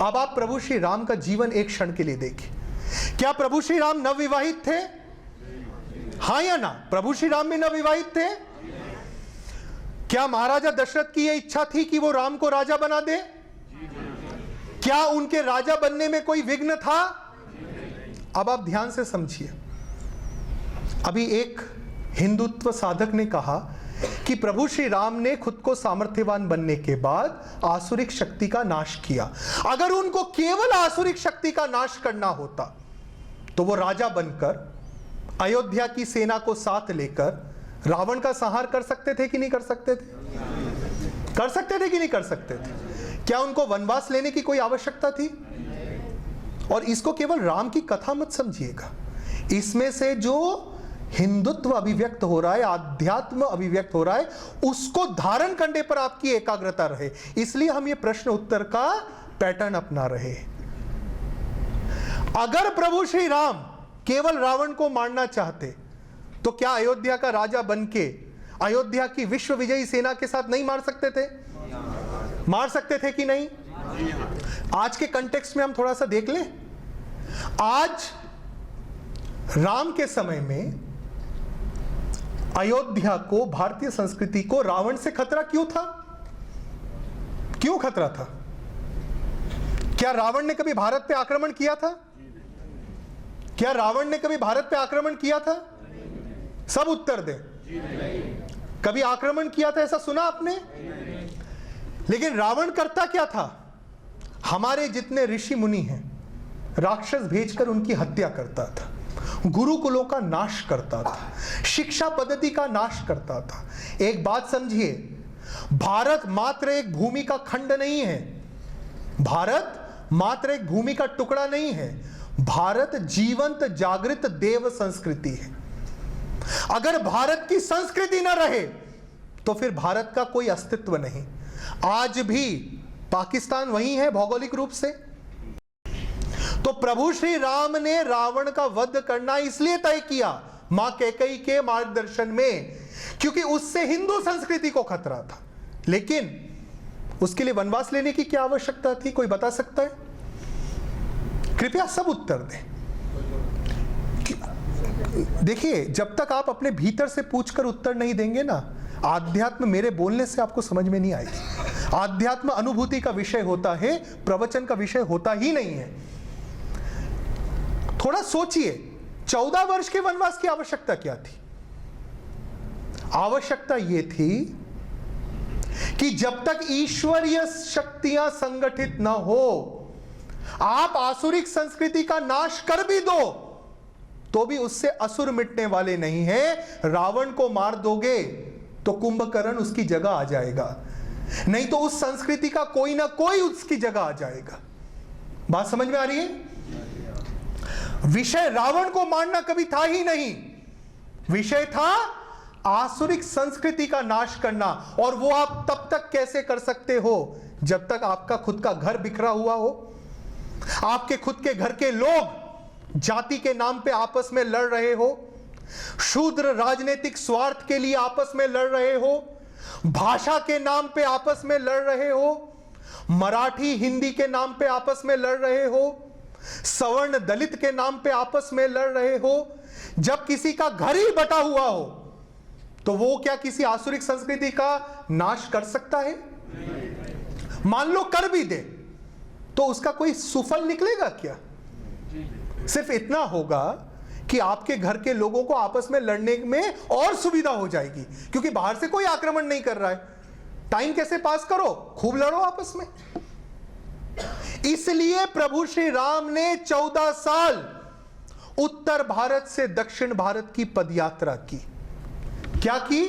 अब आप प्रभु श्री राम का जीवन एक क्षण के लिए देखिए। क्या प्रभु श्री राम नवविवाहित थे? हाँ या ना? प्रभु श्री राम भी नवविवाहित थे। क्या महाराजा दशरथ की यह इच्छा थी कि वो राम को राजा बना दे? क्या उनके राजा बनने में कोई विघ्न था? अब आप ध्यान से समझिए। अभी एक हिंदुत्व साधक ने कहा कि प्रभु श्री राम ने खुद को सामर्थ्यवान बनने के बाद आसुरिक शक्ति का नाश किया। अगर उनको केवल आसुरिक शक्ति का नाश करना होता तो वो राजा बनकर अयोध्या की सेना को साथ लेकर रावण का संहार कर सकते थे कि नहीं कर सकते थे? कर सकते थे कि नहीं कर सकते थे? क्या उनको वनवास लेने की कोई आवश्यकता थी? और इसको केवल राम की कथा मत समझिएगा, इसमें से जो हिंदुत्व अभिव्यक्त हो रहा है, आध्यात्म अभिव्यक्त हो रहा है, उसको धारण करने पर आपकी एकाग्रता रहे। इसलिए हम ये प्रश्न उत्तर का पैटर्न अपना रहे। अगर प्रभु श्री राम केवल रावण को मारना चाहते तो क्या अयोध्या का राजा बनके अयोध्या की विश्व विजयी सेना के साथ नहीं मार सकते थे? मार सकते थे कि नहीं? आज के कंटेक्स्ट में हम थोड़ा सा देख लें। आज राम के समय में अयोध्या को, भारतीय संस्कृति को रावण से खतरा क्यों था? क्यों खतरा था? क्या रावण ने कभी भारत पे आक्रमण किया था? क्या रावण ने कभी भारत पे आक्रमण किया था? सब उत्तर दें। कभी आक्रमण किया था ऐसा सुना आपने? लेकिन रावण करता क्या था? हमारे जितने ऋषि मुनि हैं राक्षस भेजकर उनकी हत्या करता था, गुरुकुलों का नाश करता था, शिक्षा पद्धति का नाश करता था। एक बात समझिए, भारत मात्र एक भूमि का खंड नहीं है, भारत मात्र एक भूमि का टुकड़ा नहीं है, भारत जीवंत जागृत देव संस्कृति है। अगर भारत की संस्कृति न रहे तो फिर भारत का कोई अस्तित्व नहीं। आज भी पाकिस्तान वही है भौगोलिक रूप से। तो प्रभु श्री राम ने रावण का वध करना इसलिए तय किया मां कैकेयी के मार्गदर्शन में, क्योंकि उससे हिंदू संस्कृति को खतरा था। लेकिन उसके लिए वनवास लेने की क्या आवश्यकता थी, कोई बता सकता है? कृपया सब उत्तर दें। देखिए, जब तक आप अपने भीतर से पूछकर उत्तर नहीं देंगे ना, आध्यात्म मेरे बोलने से आपको समझ में नहीं आएगी। आध्यात्म अनुभूति का विषय होता है, प्रवचन का विषय होता ही नहीं है। थोड़ा सोचिए, 14 वर्ष के वनवास की आवश्यकता क्या थी? आवश्यकता यह थी कि जब तक ईश्वरीय शक्तियां संगठित न हो, आप आसुरिक संस्कृति का नाश कर भी दो तो भी उससे असुर मिटने वाले नहीं हैं। रावण को मार दोगे तो कुंभकर्ण उसकी जगह आ जाएगा, नहीं तो उस संस्कृति का कोई ना कोई उसकी जगह आ जाएगा। बात समझ में आ रही है? विषय रावण को मारना कभी था ही नहीं, विषय था आसुरिक संस्कृति का नाश करना। और वो आप तब तक कैसे कर सकते हो जब तक आपका खुद का घर बिखरा हुआ हो, आपके खुद के घर के लोग जाति के नाम पे आपस में लड़ रहे हो, शूद्र राजनीतिक स्वार्थ के लिए आपस में लड़ रहे हो, भाषा के नाम पे आपस में लड़ रहे हो, मराठी हिंदी के नाम पे आपस में लड़ रहे हो, सवर्ण दलित के नाम पे आपस में लड़ रहे हो। जब किसी का घर ही बटा हुआ हो तो वो क्या किसी आसुरिक संस्कृति का नाश कर सकता है? मान लो कर भी दे तो उसका कोई सुफल निकलेगा क्या? सिर्फ इतना होगा कि आपके घर के लोगों को आपस में लड़ने में और सुविधा हो जाएगी, क्योंकि बाहर से कोई आक्रमण नहीं कर रहा है। टाइम कैसे पास करो? खूब लड़ो आपस में। इसलिए प्रभु श्री राम ने 14 साल उत्तर भारत से दक्षिण भारत की पदयात्रा की। क्या की?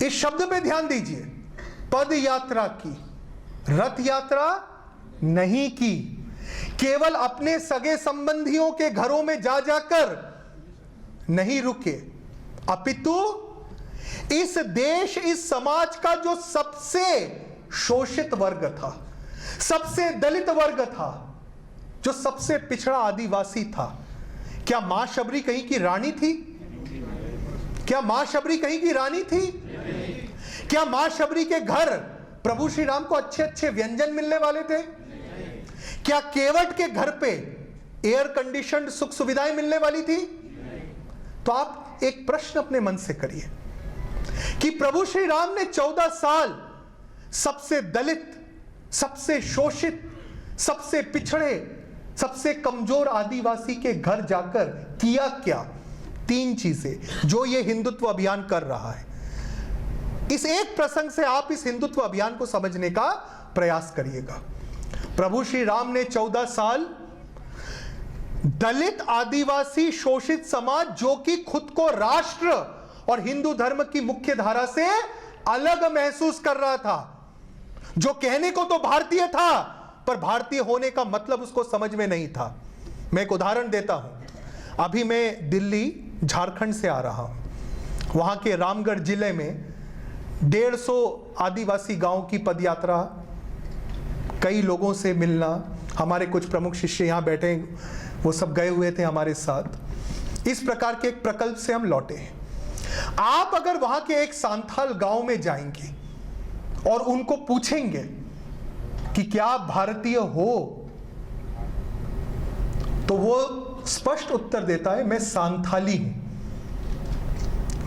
इस शब्द पे ध्यान दीजिए, पद यात्रा की, रथ यात्रा नहीं की। केवल अपने सगे संबंधियों के घरों में जा जाकर नहीं रुके, अपितु इस देश, इस समाज का जो सबसे शोषित वर्ग था, सबसे दलित वर्ग था, जो सबसे पिछड़ा आदिवासी था, क्या मां शबरी कहीं की रानी थी? क्या मां शबरी कहीं की रानी थी? क्या मां शबरी के घर प्रभु श्री राम को अच्छे अच्छे व्यंजन मिलने वाले थे? क्या केवट के घर पे एयर कंडीशनड सुख सुविधाएं मिलने वाली थी? तो आप एक प्रश्न अपने मन से करिए कि प्रभु श्री राम ने 14 साल सबसे दलित, सबसे शोषित, सबसे पिछड़े, सबसे कमजोर आदिवासी के घर जाकर किया क्या? 3 चीजें जो ये हिंदुत्व अभियान कर रहा है। इस एक प्रसंग से आप इस हिंदुत्व अभियान को समझने का प्रयास करिएगा। प्रभु श्री राम ने 14 साल दलित, आदिवासी, शोषित समाज जो कि खुद को राष्ट्र और हिंदू धर्म की मुख्य धारा से अलग महसूस कर रहा था, जो कहने को तो भारतीय था पर भारतीय होने का मतलब उसको समझ में नहीं था। मैं एक उदाहरण देता हूं। अभी मैं दिल्ली, झारखंड से आ रहा हूं। वहां के रामगढ़ जिले में 150 आदिवासी गांव की पदयात्रा, कई लोगों से मिलना, हमारे कुछ प्रमुख शिष्य यहाँ बैठे, वो सब गए हुए थे हमारे साथ। इस प्रकार के एक प्रकल्प से हम लौटे हैं। आप अगर वहां के एक सांथाल गांव में जाएंगे और उनको पूछेंगे कि क्या आप भारतीय हो, तो वो स्पष्ट उत्तर देता है, मैं सांथाली हूं,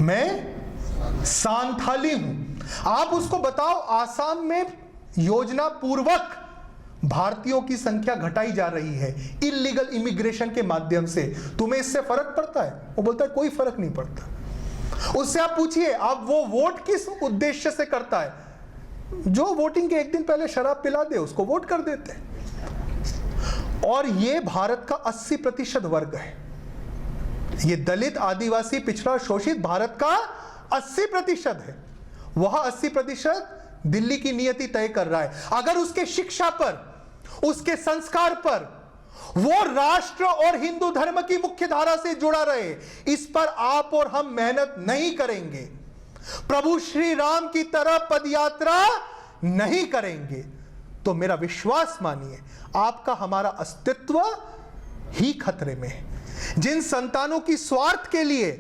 मैं सांथाली हूं। आप उसको बताओ आसाम में योजना पूर्वक भारतीयों की संख्या घटाई जा रही है इलीगल इमिग्रेशन के माध्यम से, तुम्हें इससे फर्क पड़ता है? वो बोलता है कोई फर्क नहीं पड़ता। उससे आप पूछिए, आप वो वोट किस उद्देश्य से करता है? जो वोटिंग के एक दिन पहले शराब पिला दे उसको वोट कर देते हैं। और ये भारत का 80% वर्ग है। ये दलित, आदिवासी, पिछड़ा, शोषित भारत का 80% है। वह 80% दिल्ली की नियति तय कर रहा है। अगर उसके शिक्षा पर, उसके संस्कार पर, वो राष्ट्र और हिंदू धर्म की मुख्य धारा से जुड़ा रहे, इस पर आप और हम मेहनत नहीं करेंगे, प्रभु श्री राम की तरह पदयात्रा नहीं करेंगे, तो मेरा विश्वास मानिए आपका हमारा अस्तित्व ही खतरे में है। जिन संतानों की स्वार्थ के लिए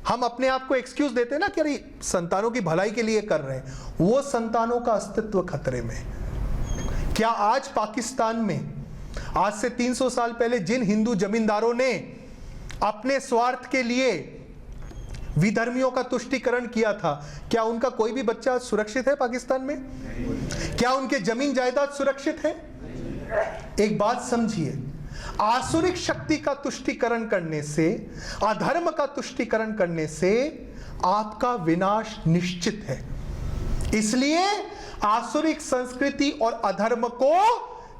हम अपने आप को एक्सक्यूज देते हैं ना कि अरे संतानों की भलाई के लिए कर रहे हैं, वो संतानों का अस्तित्व खतरे में है। क्या आज पाकिस्तान में आज से 300 साल पहले जिन हिंदू जमींदारों ने अपने स्वार्थ के लिए विधर्मियों का तुष्टीकरण किया था, क्या उनका कोई भी बच्चा सुरक्षित है पाकिस्तान में? क्या उनके जमीन जायदाद सुरक्षित है? एक बात समझिए, आसुरिक शक्ति का तुष्टीकरण करने से, अधर्म का तुष्टीकरण करने से आपका विनाश निश्चित है। इसलिए आसुरिक संस्कृति और अधर्म को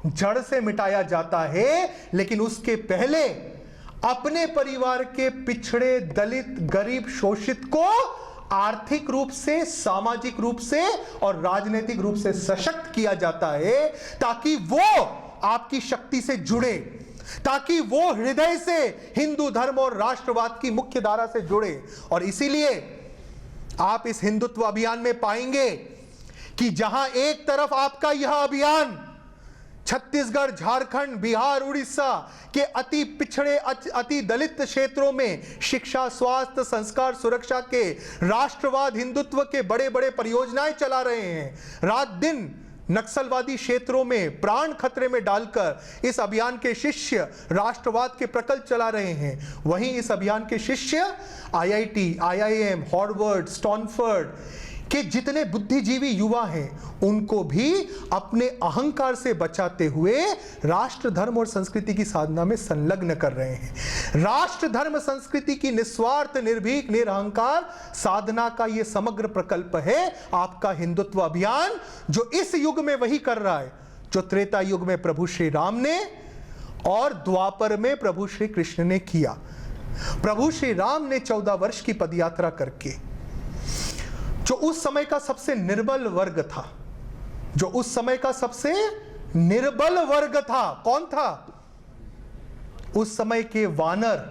जड़ से मिटाया जाता है, लेकिन उसके पहले अपने परिवार के पिछड़े, दलित, गरीब, शोषित को आर्थिक रूप से, सामाजिक रूप से और राजनीतिक रूप से सशक्त किया जाता है, ताकि वो आपकी शक्ति से जुड़े, ताकि वो हृदय से हिंदू धर्म और राष्ट्रवाद की मुख्य धारा से जुड़े। और इसीलिए आप इस हिंदुत्व अभियान में पाएंगे कि जहां एक तरफ आपका यह अभियान छत्तीसगढ़, झारखंड, बिहार, उड़ीसा के अति पिछड़े, अति दलित क्षेत्रों में शिक्षा, स्वास्थ्य, संस्कार, सुरक्षा के, राष्ट्रवाद, हिंदुत्व के बड़े बड़े परियोजनाएं चला रहे हैं, रात दिन नक्सलवादी क्षेत्रों में प्राण खतरे में डालकर इस अभियान के शिष्य राष्ट्रवाद के प्रकल्प चला रहे हैं, वहीं इस अभियान के शिष्य IIT, IIM, हार्वर्ड, स्टैनफोर्ड के जितने बुद्धिजीवी युवा हैं, उनको भी अपने अहंकार से बचाते हुए राष्ट्र, धर्म और संस्कृति की साधना में संलग्न कर रहे हैं। राष्ट्र, धर्म, संस्कृति की निस्वार्थ, निर्भीक, निरहंकार साधना का यह समग्र प्रकल्प है आपका हिंदुत्व अभियान, जो इस युग में वही कर रहा है जो त्रेता युग में प्रभु श्री राम ने और द्वापर में प्रभु श्री कृष्ण ने किया। प्रभु श्री राम ने 14 वर्ष की पदयात्रा करके, जो उस समय का सबसे निर्बल वर्ग था, जो उस समय का सबसे निर्बल वर्ग था, कौन था? उस समय के वानर,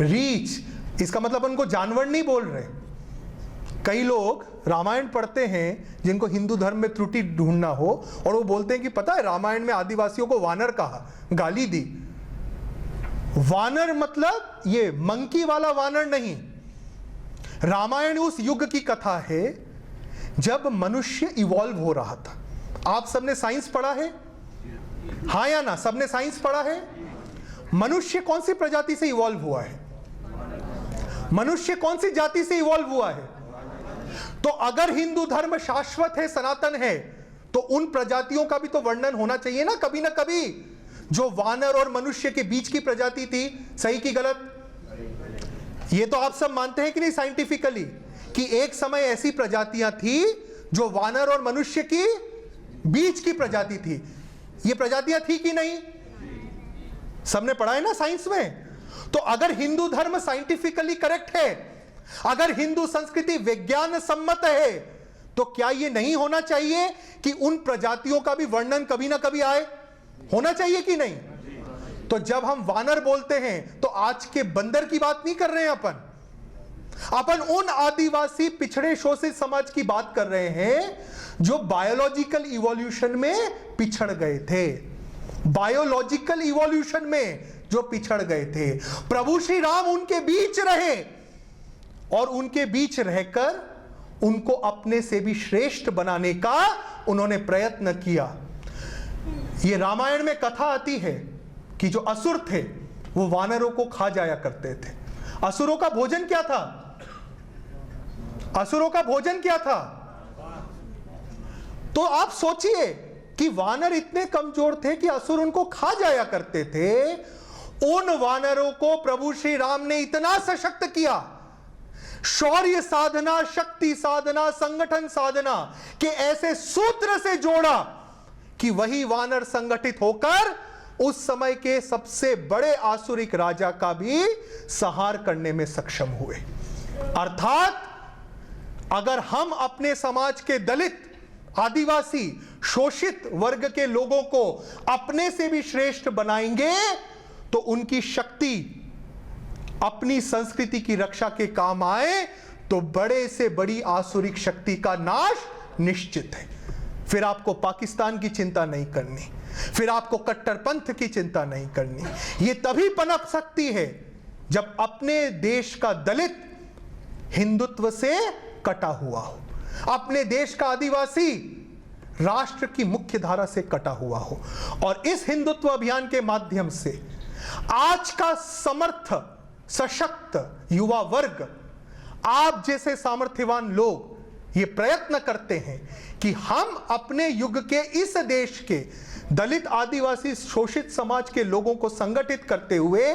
रीछ, इसका मतलब उनको जानवर नहीं बोल रहे। कई लोग रामायण पढ़ते हैं जिनको हिंदू धर्म में त्रुटि ढूंढना हो, और वो बोलते हैं कि पता है रामायण में आदिवासियों को वानर कहा, गाली दी। वानर मतलब ये मंकी वाला वानर नहीं। रामायण उस युग की कथा है जब मनुष्य इवॉल्व हो रहा था। आप सबने साइंस पढ़ा है, हाँ या ना? सबने साइंस पढ़ा है। मनुष्य कौन सी प्रजाति से इवॉल्व हुआ है? मनुष्य कौन सी जाति से इवॉल्व हुआ है? तो अगर हिंदू धर्म शाश्वत है, सनातन है, तो उन प्रजातियों का भी तो वर्णन होना चाहिए ना कभी, जो वानर और मनुष्य के बीच की प्रजाति थी। सही की गलत? ये तो आप सब मानते हैं कि नहीं साइंटिफिकली, कि एक समय ऐसी प्रजातियां थी जो वानर और मनुष्य की बीच की प्रजाति थी। ये प्रजातियां थी कि नहीं? सबने पढ़ा है ना साइंस में। तो अगर हिंदू धर्म साइंटिफिकली करेक्ट है, अगर हिंदू संस्कृति विज्ञान सम्मत है, तो क्या यह नहीं होना चाहिए कि उन प्रजातियों का भी वर्णन कभी ना कभी आए? होना चाहिए कि नहीं? तो जब हम वानर बोलते हैं तो आज के बंदर की बात नहीं कर रहे हैं, अपन उन आदिवासी पिछड़े शोषित समाज की बात कर रहे हैं जो बायोलॉजिकल इवोल्यूशन में पिछड़ गए थे। बायोलॉजिकल इवोल्यूशन में जो पिछड़ गए थे, प्रभु श्री राम उनके बीच रहे और उनके बीच रहकर उनको अपने से भी श्रेष्ठ बनाने का उन्होंने प्रयत्न किया। यह रामायण में कथा आती है कि जो असुर थे वो वानरों को खा जाया करते थे। असुरों का भोजन क्या था? असुरों का भोजन क्या था? तो आप सोचिए कि वानर इतने कमजोर थे कि असुर उनको खा जाया करते थे। उन वानरों को प्रभु श्री राम ने इतना सशक्त किया, शौर्य साधना, शक्ति साधना, संगठन साधना के ऐसे सूत्र से जोड़ा कि वही वानर संगठित होकर उस समय के सबसे बड़े आसुरिक राजा का भी संहार करने में सक्षम हुए। अर्थात अगर हम अपने समाज के दलित, आदिवासी शोषित वर्ग के लोगों को अपने से भी श्रेष्ठ बनाएंगे तो उनकी शक्ति अपनी संस्कृति की रक्षा के काम आए तो बड़े से बड़ी आसुरिक शक्ति का नाश निश्चित है। फिर आपको पाकिस्तान की चिंता नहीं करनी, फिर आपको कट्टरपंथ की चिंता नहीं करनी। यह तभी पनप सकती है जब अपने देश का दलित हिंदुत्व से कटा हुआ हो, अपने देश का आदिवासी राष्ट्र की मुख्य धारा से कटा हुआ हो। और इस हिंदुत्व अभियान के माध्यम से आज का समर्थ सशक्त युवा वर्ग, आप जैसे सामर्थ्यवान लोग ये प्रयत्न करते हैं कि हम अपने युग के इस देश के दलित आदिवासी शोषित समाज के लोगों को संगठित करते हुए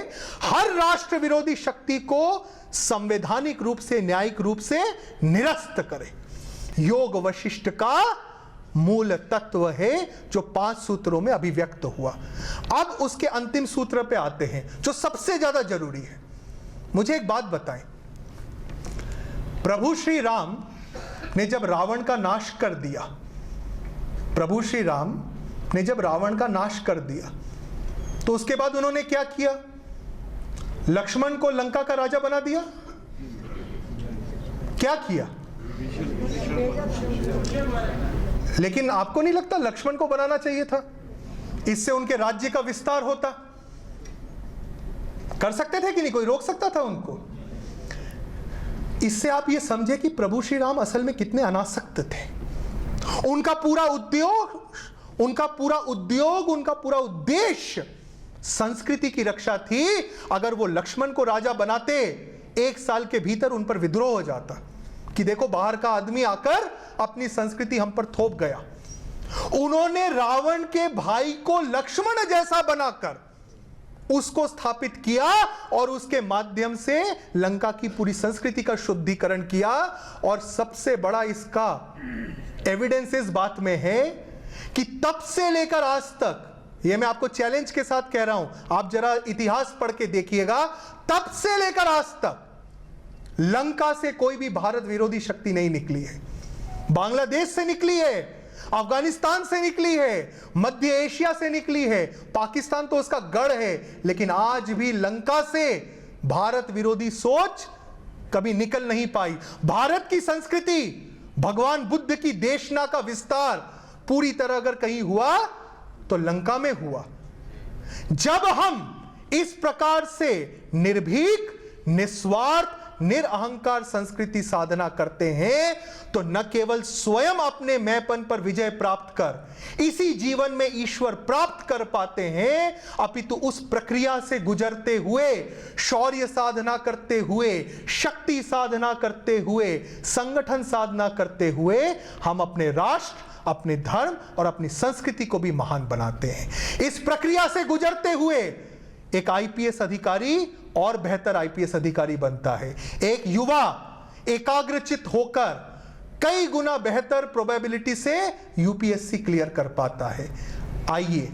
हर राष्ट्र विरोधी शक्ति को संवैधानिक रूप से, न्यायिक रूप से निरस्त करें। योग वशिष्ठ का मूल तत्व है जो 5 सूत्रों में अभिव्यक्त हुआ। अब उसके अंतिम सूत्र पे आते हैं जो सबसे ज्यादा जरूरी है। मुझे एक बात बताएं, प्रभु श्री राम ने जब रावण का नाश कर दिया, प्रभु श्री राम ने जब रावण का नाश कर दिया तो उसके बाद उन्होंने क्या किया? लक्ष्मण को लंका का राजा बना दिया। क्या किया? लेकिन आपको नहीं लगता लक्ष्मण को बनाना चाहिए था? इससे उनके राज्य का विस्तार होता। कर सकते थे कि नहीं? कोई रोक सकता था उनको? इससे आप ये समझे कि प्रभु श्री राम असल में कितने अनासक्त थे। उनका पूरा उद्देश्य संस्कृति की रक्षा थी। अगर वो लक्ष्मण को राजा बनाते, 1 साल के भीतर उन पर विद्रोह हो जाता कि देखो बाहर का आदमी आकर अपनी संस्कृति हम पर थोप गया। उन्होंने रावण के भाई को लक्ष्मण जैसा बनाकर उसको स्थापित किया और उसके माध्यम से लंका की पूरी संस्कृति का शुद्धिकरण किया। और सबसे बड़ा इसका एविडेंस इस बात में है कि तब से लेकर आज तक, यह मैं आपको चैलेंज के साथ कह रहा हूं, आप जरा इतिहास पढ़ के देखिएगा, तब से लेकर आज तक लंका से कोई भी भारत विरोधी शक्ति नहीं निकली है। बांग्लादेश से निकली है, अफगानिस्तान से निकली है, मध्य एशिया से निकली है, पाकिस्तान तो उसका गढ़ है, लेकिन आज भी लंका से भारत विरोधी सोच कभी निकल नहीं पाई। भारत की संस्कृति, भगवान बुद्ध की देशना का विस्तार पूरी तरह अगर कहीं हुआ तो लंका में हुआ। जब हम इस प्रकार से निर्भीक, निस्वार्थ, निरअहंकार संस्कृति साधना करते हैं तो न केवल स्वयं अपने मैंपन पर विजय प्राप्त कर इसी जीवन में ईश्वर प्राप्त कर पाते हैं, अपितु उस प्रक्रिया से गुजरते हुए, शौर्य साधना करते हुए, शक्ति साधना करते हुए, संगठन साधना करते हुए हम अपने राष्ट्र, अपने धर्म और अपनी संस्कृति को भी महान बनाते हैं। इस प्रक्रिया से गुजरते हुए एक आईपीएस अधिकारी और बेहतर आईपीएस अधिकारी बनता है। एक युवा एकाग्रचित होकर कई गुना बेहतर प्रोबेबिलिटी से यूपीएससी क्लियर कर पाता है। आइए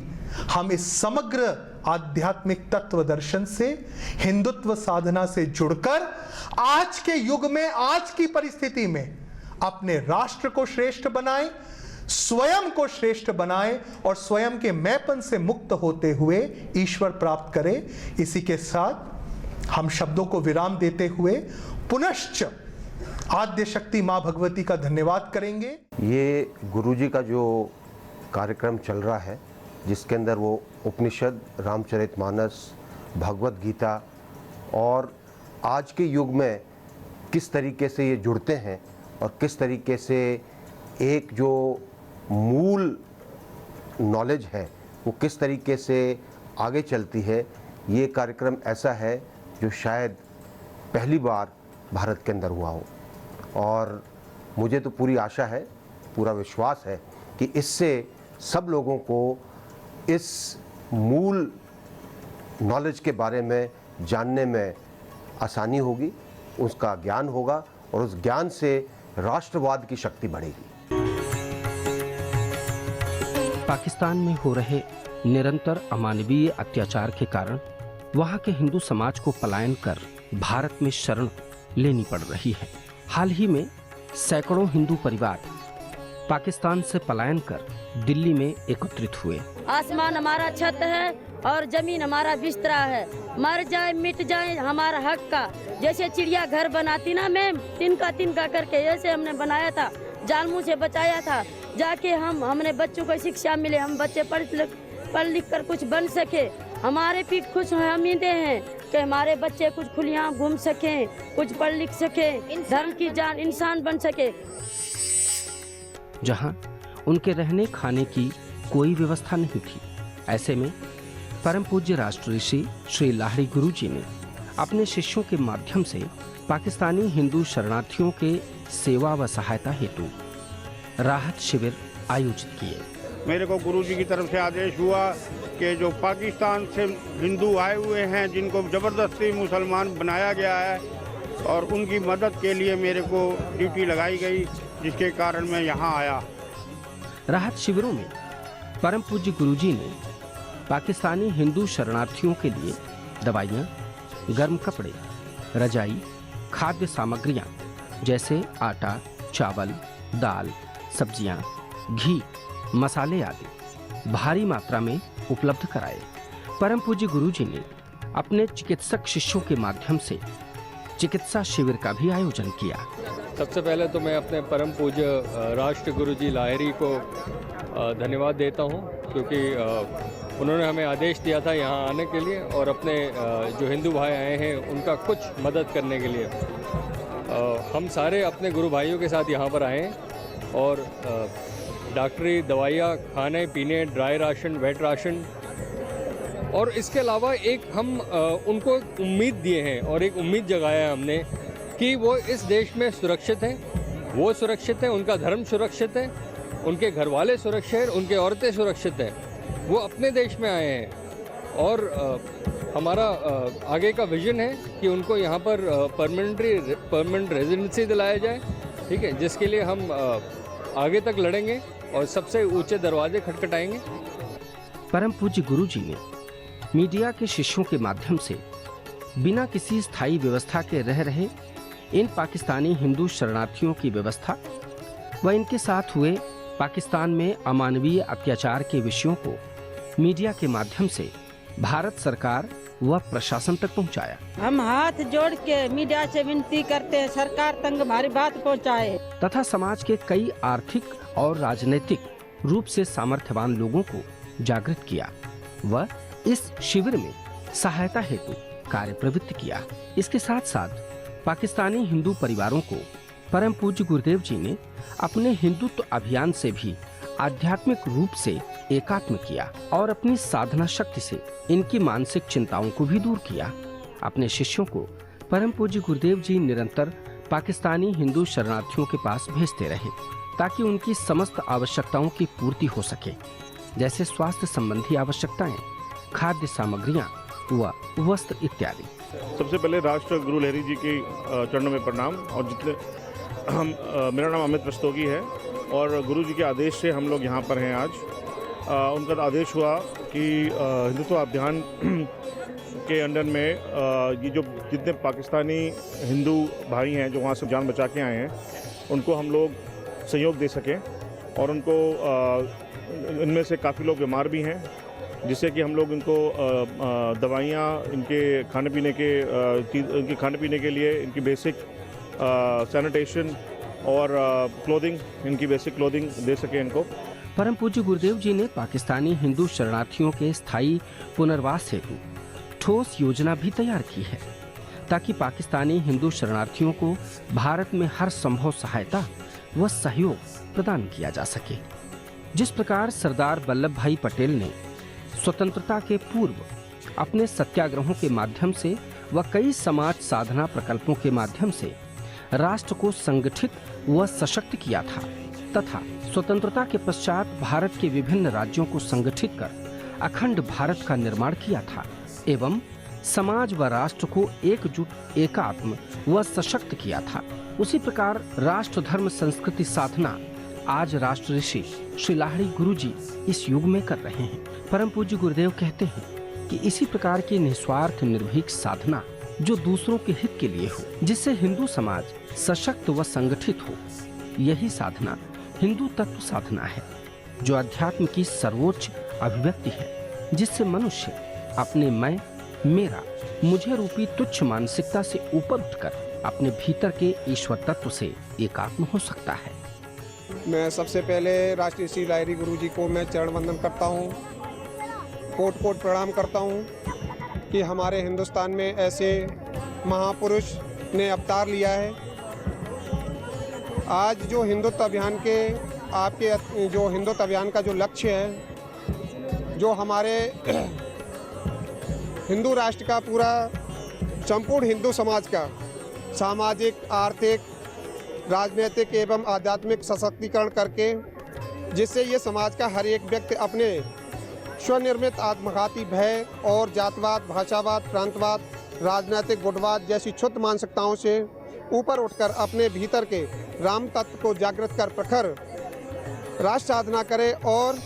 हम इस समग्र आध्यात्मिक तत्व दर्शन से, हिंदुत्व साधना से जुड़कर आज के युग में, आज की परिस्थिति में अपने राष्ट्र को श्रेष्ठ बनाएं, स्वयं को श्रेष्ठ बनाएं और स्वयं के मैंपन से मुक्त होते हुए ईश्वर प्राप्त करें। इसी के साथ हम शब्दों को विराम देते हुए पुनश्च आद्य शक्ति मां भगवती का धन्यवाद करेंगे। ये गुरुजी का जो कार्यक्रम चल रहा है, जिसके अंदर वो उपनिषद, रामचरितमानस, भगवत गीता और आज के युग में किस तरीके से ये जुड़ते हैं और किस तरीके से एक जो मूल नॉलेज है वो किस तरीके से आगे चलती है, ये कार्यक्रम ऐसा है जो शायद पहली बार भारत के अंदर हुआ हो। और मुझे तो पूरी आशा है, पूरा विश्वास है कि इससे सब लोगों को इस मूल नॉलेज के बारे में जानने में आसानी होगी, उसका ज्ञान होगा और उस ज्ञान से राष्ट्रवाद की शक्ति बढ़ेगी। पाकिस्तान में हो रहे निरंतर अमानवीय अत्याचार के कारण वहां के हिंदू समाज को पलायन कर भारत में शरण लेनी पड़ रही है। हाल ही में सैकड़ों हिंदू परिवार पाकिस्तान से पलायन कर दिल्ली में एकत्रित हुए। आसमान हमारा छत है और जमीन हमारा बिस्तरा है। मर जाए मिट जाए हमारा हक का, जैसे चिड़िया घर बनाती ना मैम, तिनका तिनका करके ऐसे हमने बनाया था, जालमू से बचाया था। जाके हमने बच्चों को शिक्षा मिले, हम बच्चे पढ़ लिख कर कुछ बन सके। हमारे पीठ खुश उम्मीदें हैं कि हमारे बच्चे कुछ खुलियाँ घूम सकें, कुछ पढ़ लिख सके, धर्म की जान इंसान बन सके। जहां उनके रहने खाने की कोई व्यवस्था नहीं थी, ऐसे में परम पूज्य राष्ट्र ऋषि श्री लाहिड़ी गुरु जी ने अपने शिष्यों के माध्यम से पाकिस्तानी हिंदू शरणार्थियों के सेवा व सहायता हेतु राहत शिविर आयोजित किए। मेरे को गुरुजी की तरफ से आदेश हुआ कि जो पाकिस्तान से हिंदू आए हुए हैं, जिनको ज़बरदस्ती मुसलमान बनाया गया है, और उनकी मदद के लिए मेरे को ड्यूटी लगाई गई, जिसके कारण मैं यहाँ आया। राहत शिविरों में परम पूज्य गुरुजी ने पाकिस्तानी हिंदू शरणार्थियों के लिए दवाइयाँ, गर्म कपड़े, रजाई, खाद्य सामग्रियाँ जैसे आटा, चावल, दाल, सब्जियाँ, घी, मसाले आदि भारी मात्रा में उपलब्ध कराए। परम पूज्य गुरुजी ने अपने चिकित्सक शिष्यों के माध्यम से चिकित्सा शिविर का भी आयोजन किया। सबसे पहले तो मैं अपने परम पूज्य राष्ट्र गुरुजी लाहिड़ी को धन्यवाद देता हूं, क्योंकि उन्होंने हमें आदेश दिया था यहाँ आने के लिए, और अपने जो हिंदू भाई आए हैं उनका कुछ मदद करने के लिए हम सारे अपने गुरु भाइयों के साथ यहाँ पर आए हैं। और डॉक्टरी दवाइयाँ, खाने पीने, ड्राई राशन, वेट राशन, और इसके अलावा एक हम उनको उम्मीद दिए हैं और एक उम्मीद जगाया है हमने कि वो इस देश में सुरक्षित हैं, वो सुरक्षित हैं, उनका धर्म सुरक्षित है, उनके घर वाले सुरक्षित हैं, उनके औरतें सुरक्षित हैं, वो अपने देश में आए हैं। और हमारा आगे का विजन है कि उनको यहाँ पर परमानेंट रेजिडेंसी दिलाया जाए, ठीक है, जिसके लिए हम आगे तक लड़ेंगे और सबसे ऊंचे दरवाजे खटखटाएंगे। परम पूज्य गुरु जी ने मीडिया के शिष्यों के माध्यम से बिना किसी स्थायी व्यवस्था के रह रहे इन पाकिस्तानी हिंदू शरणार्थियों की व्यवस्था व इनके साथ हुए पाकिस्तान में अमानवीय अत्याचार के विषयों को मीडिया के माध्यम से भारत सरकार व प्रशासन तक पहुंचाया। हम हाथ जोड़ के मीडिया से विनती करते हैं, सरकार तक हमारी बात पहुंचाए, तथा समाज के कई आर्थिक और राजनीतिक रूप से सामर्थ्यवान लोगों को जागृत किया व इस शिविर में सहायता हेतु कार्य प्रवृत्त किया। इसके साथ साथ पाकिस्तानी हिंदू परिवारों को परम पूज्य गुरुदेव जी ने अपने हिंदुत्व अभियान से भी आध्यात्मिक रूप से एकात्म किया और अपनी साधना शक्ति से इनकी मानसिक चिंताओं को भी दूर किया। अपने शिष्यों को परम पूज्य गुरुदेव जी निरंतर पाकिस्तानी हिंदू शरणार्थियों के पास भेजते रहे ताकि उनकी समस्त आवश्यकताओं की पूर्ति हो सके, जैसे स्वास्थ्य संबंधी आवश्यकताएं, खाद्य सामग्रियां व वस्त्र इत्यादि। सबसे पहले राष्ट्र गुरु लाहिड़ी जी के चरणों में प्रणाम। और जितने मेरा नाम अमित रस्तोगी है और गुरु जी के आदेश से हम लोग यहाँ पर हैं आज। उनका आदेश हुआ कि हिंदुत्व अभियान के अंडर में ये जो जितने पाकिस्तानी हिंदू भाई हैं जो वहाँ से जान बचा के आए हैं, उनको हम लोग सहयोग दे सकें। और उनको इनमें से काफ़ी लोग बीमार भी हैं, जिससे कि हम लोग इनको दवाइयाँ, इनके खाने पीने के लिए इनकी बेसिक सैनिटेशन और क्लोथिंग, इनकी बेसिक क्लोथिंग दे सके इनको। परम पूज्य गुरुदेव जी ने पाकिस्तानी हिंदू शरणार्थियों के स्थायी पुनर्वास हेतु ठोस योजना भी तैयार की है ताकि पाकिस्तानी हिंदू शरणार्थियों को भारत में हर संभव सहायता व सहयोग प्रदान किया जा सके। जिस प्रकार सरदार वल्लभ भाई पटेल ने स्वतंत्रता के पूर्व अपने सत्याग्रहों के माध्यम से व कई समाज साधना प्रकल्पों के माध्यम से राष्ट्र को संगठित व सशक्त किया था तथा स्वतंत्रता के पश्चात भारत के विभिन्न राज्यों को संगठित कर अखंड भारत का निर्माण किया था एवं समाज व राष्ट्र को एकजुट, एकात्म व सशक्त किया था, उसी प्रकार राष्ट्र धर्म संस्कृति साधना आज राष्ट्र ऋषि श्री लाहिड़ी गुरु जी इस युग में कर रहे हैं। परम पूज्य गुरुदेव कहते हैं कि इसी प्रकार की निस्वार्थ निर्भीक साधना जो दूसरों के हित के लिए हो, जिससे हिंदू समाज सशक्त व संगठित हो, यही साधना हिंदू तत्व साधना है, जो अध्यात्म की सर्वोच्च अभिव्यक्ति है, जिससे मनुष्य अपने मैं, मेरा, मुझे रूपी तुच्छ मानसिकता से ऊपर उठकर अपने भीतर के ईश्वर तत्व से एकात्म हो सकता है। मैं सबसे पहले राष्ट्रीय श्री लाहिड़ी गुरु जी को मैं चरण वंदन करता हूँ, कोट कोट प्रणाम करता हूँ कि हमारे हिंदुस्तान में ऐसे महापुरुष ने अवतार लिया है। आज जो हिंदुत्व अभियान के आपके जो हिंदुत्व अभियान का जो लक्ष्य है, जो हमारे हिंदू राष्ट्र का पूरा संपूर्ण हिंदू समाज का सामाजिक, आर्थिक, राजनीतिक एवं आध्यात्मिक सशक्तिकरण करके, जिससे ये समाज का हर एक व्यक्ति अपने स्वनिर्मित आत्मघाती भय और जातवाद, भाषावाद, प्रांतवाद, राजनीतिक गुटवाद जैसी क्षुद्र मानसिकताओं से ऊपर उठकर अपने भीतर के राम तत्व को जागृत कर प्रखर राष्ट्र साधना करे। और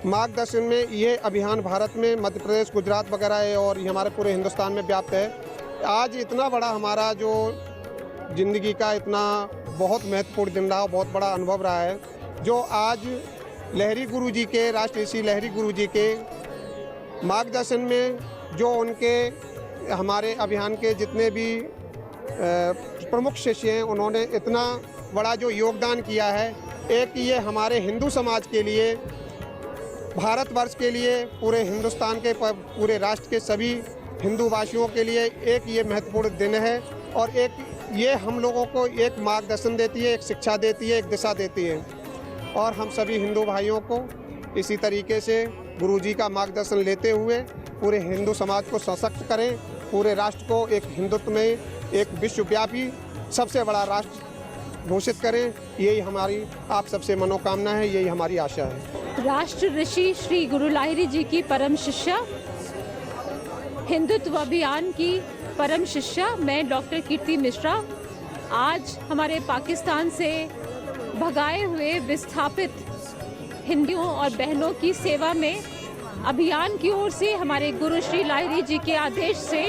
मार्गदर्शन में ये अभियान भारत में मध्य प्रदेश, गुजरात वगैरह है और ये हमारे पूरे हिंदुस्तान में व्याप्त है। आज इतना बड़ा हमारा जो ज़िंदगी का इतना बहुत महत्वपूर्ण दिन रहा, बहुत बड़ा अनुभव रहा है, जो आज लाहिड़ी गुरु जी के, राष्ट्रीय श्री लाहिड़ी गुरु जी के मार्गदर्शन में जो उनके हमारे अभियान के जितने भी प्रमुख शिष्य हैं, उन्होंने इतना बड़ा जो योगदान किया है। एक ये हमारे हिंदू समाज के लिए, भारतवर्ष के लिए, पूरे हिंदुस्तान के पूरे राष्ट्र के सभी हिंदू वासियों के लिए एक ये महत्वपूर्ण दिन है और एक ये हम लोगों को एक मार्गदर्शन देती है, एक शिक्षा देती है, एक दिशा देती है। और हम सभी हिंदू भाइयों को इसी तरीके से गुरुजी का मार्गदर्शन लेते हुए पूरे हिंदू समाज को सशक्त करें, पूरे राष्ट्र को एक हिंदुत्व में एक विश्वव्यापी सबसे बड़ा राष्ट्र घोषित करें। यही हमारी आप सबसे मनोकामना है, यही हमारी आशा है। राष्ट्र ऋषि श्री गुरु लाहिड़ी जी की परम शिष्या, हिंदुत्व अभियान की परम शिष्या मैं डॉक्टर कीर्ति मिश्रा आज हमारे पाकिस्तान से भगाए हुए विस्थापित हिंदुओं और बहनों की सेवा में अभियान की ओर से हमारे गुरु श्री लाहिड़ी जी के आदेश से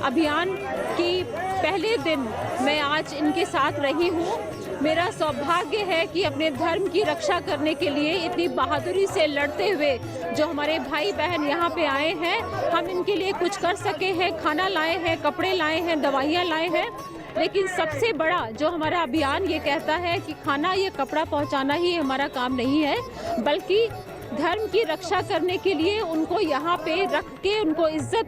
अभियान की पहले दिन मैं आज इनके साथ रही हूँ। मेरा सौभाग्य है कि अपने धर्म की रक्षा करने के लिए इतनी बहादुरी से लड़ते हुए जो हमारे भाई बहन यहाँ पे आए हैं, हम इनके लिए कुछ कर सके हैं। खाना लाए हैं, कपड़े लाए हैं, दवाइयाँ लाए हैं, लेकिन सबसे बड़ा जो हमारा अभियान ये कहता है कि खाना या कपड़ा पहुँचाना ही हमारा काम नहीं है, बल्कि धर्म की रक्षा करने के लिए उनको यहाँ पे रख के उनको इज्जत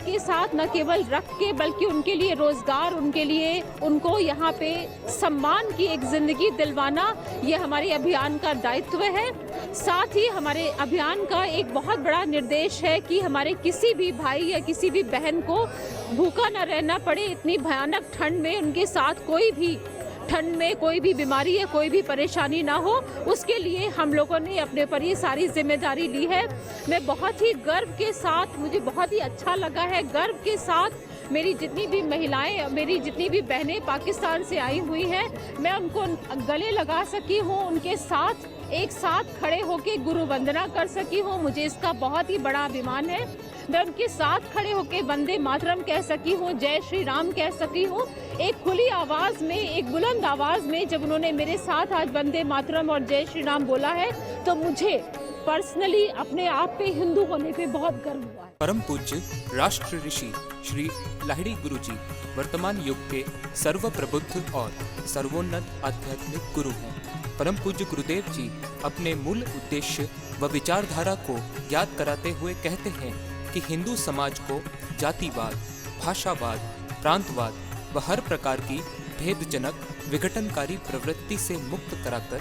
के साथ न केवल रख के बल्कि उनके लिए रोजगार, उनके लिए उनको यहाँ पे सम्मान की एक जिंदगी दिलवाना, ये हमारे अभियान का दायित्व है। साथ ही हमारे अभियान का एक बहुत बड़ा निर्देश है कि हमारे किसी भी भाई या किसी भी बहन को भूखा न रहना पड़े। इतनी भयानक ठंड में उनके साथ ठंड में कोई भी बीमारी या कोई भी परेशानी ना हो, उसके लिए हम लोगों ने अपने पर ये सारी जिम्मेदारी ली है। मैं बहुत ही गर्व के साथ, मुझे बहुत ही अच्छा लगा है, गर्व के साथ मेरी जितनी भी महिलाएं, मेरी जितनी भी बहनें पाकिस्तान से आई हुई हैं, मैं उनको गले लगा सकी हूँ, उनके साथ एक साथ खड़े होकर गुरु वंदना कर सकी हूँ। मुझे इसका बहुत ही बड़ा अभिमान है। मैं उनके साथ खड़े होकर वंदे मातरम कह सकी हूँ, जय श्री राम कह सकी हूँ। एक खुली आवाज़ में, एक बुलंद आवाज़ में जब उन्होंने मेरे साथ आज वंदे मातरम और जय श्री राम बोला है, तो मुझे पर्सनली अपने आप पे हिंदू होने पे बहुत गर्व हुआ है। परम पूज्य राष्ट्र ऋषि श्री लाहिड़ी गुरु जी वर्तमान युग के सर्वप्रबुद्ध और सर्वोन्नत आध्यात्मिक गुरु हैं। परम पूज्य गुरुदेव जी अपने मूल उद्देश्य व विचारधारा को याद कराते हुए कहते हैं कि हिंदू समाज को जातिवाद, भाषावाद, प्रांतवाद व हर प्रकार की भेदजनक विघटनकारी प्रवृत्ति से मुक्त कराकर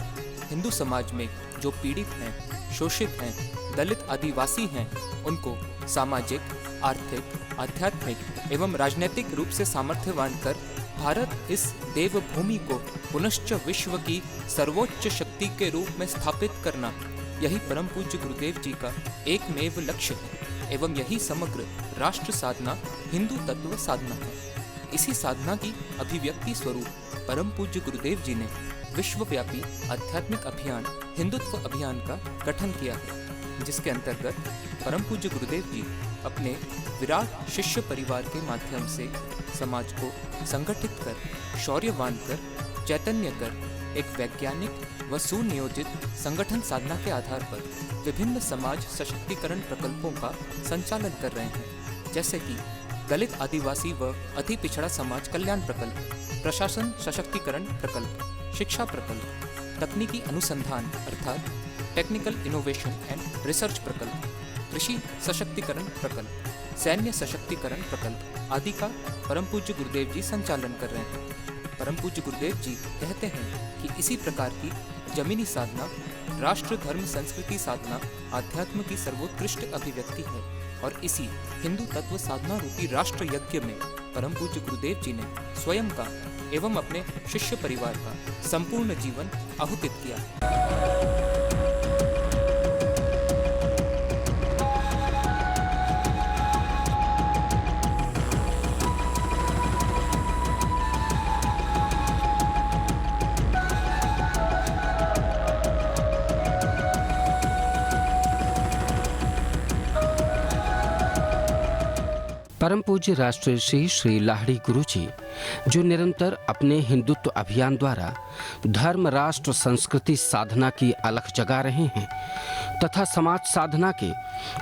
हिंदू समाज में जो पीड़ित हैं, शोषित हैं, दलित, आदिवासी हैं, उनको सामाजिक, आर्थिक, आध्यात्मिक एवं राजनीतिक रूप से सामर्थ्यवान कर भारत इस देवभूमि को पुनश्च विश्व की सर्वोच्च शक्ति के रूप में स्थापित करना, यही परम पूज्य गुरुदेव जी का एकमेव लक्ष्य है एवं यही समग्र राष्ट्र साधना, हिंदू तत्व साधना है। इसी साधना की अभिव्यक्ति स्वरूप परम पूज्य गुरुदेव जी ने विश्वव्यापी आध्यात्मिक अभियान हिंदुत्व अभियान का गठन किया है, जिसके अंतर्गत परम पूज्य गुरुदेव जी अपने विराट शिष्य परिवार के माध्यम से समाज को संगठित कर, शौर्यवान कर, चैतन्य कर एक वैज्ञानिक व सुनियोजित संगठन साधना के आधार पर विभिन्न समाज सशक्तिकरण प्रकल्पों का संचालन कर रहे हैं, जैसे कि दलित आदिवासी व अति पिछड़ा समाज कल्याण प्रकल्प, प्रशासन सशक्तिकरण प्रकल्प, शिक्षा प्रकल्प, तकनीकी अनुसंधान अर्थात टेक्निकल इनोवेशन एंड रिसर्च प्रकल्प, कृषि सशक्तिकरण प्रकल्प, सैन्य सशक्तिकरण प्रकल्प आदि का परम पूज्य गुरुदेव जी संचालन कर रहे हैं। परम पूज्य गुरुदेव जी कहते हैं कि इसी प्रकार की जमीनी साधना राष्ट्र धर्म संस्कृति साधना आध्यात्म की सर्वोत्कृष्ट अभिव्यक्ति है और इसी हिंदू तत्व साधना रूपी राष्ट्र यज्ञ में परम पूज्य गुरुदेव जी ने स्वयं का एवं अपने शिष्य परिवार का संपूर्ण जीवन आहुतित किया। परम पूज्य राष्ट्रऋषि श्री लाहिड़ी गुरु जी, जो निरंतर अपने हिंदुत्व अभियान द्वारा धर्म राष्ट्र संस्कृति साधना की अलख जगा रहे हैं तथा समाज साधना के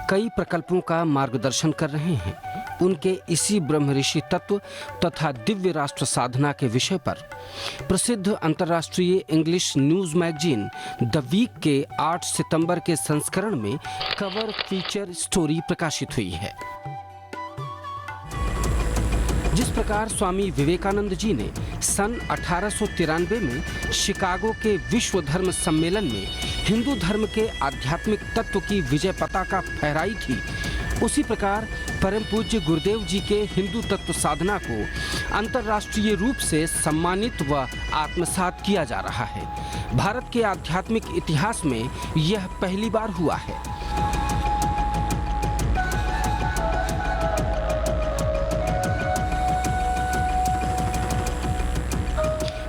कई प्रकल्पों का मार्गदर्शन कर रहे हैं, उनके इसी ब्रह्म ऋषि तत्व तथा दिव्य राष्ट्र साधना के विषय पर प्रसिद्ध अंतर्राष्ट्रीय English news magazine The Week के 8 सितंबर के संस्करण में कवर फीचर स्टोरी प्रकाशित हुई है। जिस प्रकार स्वामी विवेकानंद जी ने सन 1893 में शिकागो के विश्व धर्म सम्मेलन में हिंदू धर्म के आध्यात्मिक तत्व की विजय पताका फहराई थी, उसी प्रकार परम पूज्य गुरुदेव जी के हिंदू तत्व साधना को अंतर्राष्ट्रीय रूप से सम्मानित व आत्मसात किया जा रहा है। भारत के आध्यात्मिक इतिहास में यह पहली बार हुआ है।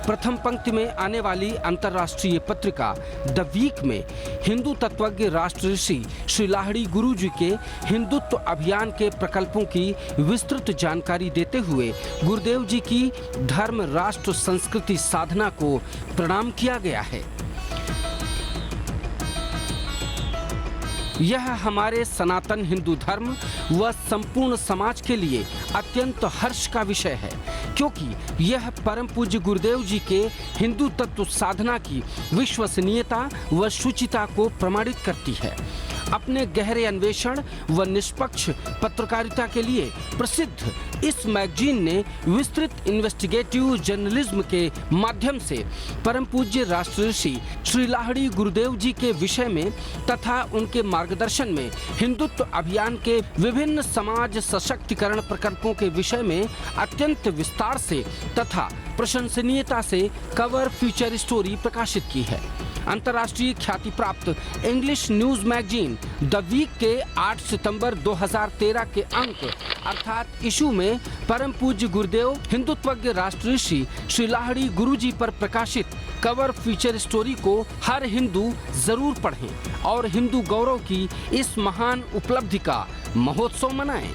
प्रथम पंक्ति में आने वाली अंतर्राष्ट्रीय पत्रिका द वीक में हिंदू तत्वज्ञ राष्ट्रऋषि श्री लाहिड़ी गुरु जी के हिंदुत्व अभियान के प्रकल्पों की विस्तृत जानकारी देते हुए गुरुदेव जी की धर्म राष्ट्र संस्कृति साधना को प्रणाम किया गया है। यह हमारे सनातन हिंदू धर्म व संपूर्ण समाज के लिए अत्यंत हर्ष का विषय है, क्योंकि यह परम पूज्य गुरुदेव जी के हिंदू तत्व साधना की विश्वसनीयता व शुचिता को प्रमाणित करती है। अपने गहरे अन्वेषण व निष्पक्ष पत्रकारिता के लिए प्रसिद्ध इस मैगजीन ने विस्तृत इन्वेस्टिगेटिव जर्नलिज्म के माध्यम से परम पूज्य राष्ट्रऋषि श्री लाहिड़ी गुरुदेव जी के विषय में तथा उनके मार्गदर्शन में हिंदुत्व अभियान के विभिन्न समाज सशक्तिकरण प्रकल्पों के विषय में अत्यंत विस्तार से तथा प्रशंसनीयता से कवर फीचर स्टोरी प्रकाशित की है। अंतर्राष्ट्रीय ख्याति प्राप्त English news magazine The Week के 8 सितंबर 2013 के अंक अर्थात इशू में परम पूज्य गुरुदेव हिंदुत्वज्ञ राष्ट्रऋषि श्री लाहिड़ी गुरु जी पर प्रकाशित कवर फीचर स्टोरी को हर हिंदू जरूर पढ़ें और हिंदू गौरव की इस महान उपलब्धि का महोत्सव मनाएं।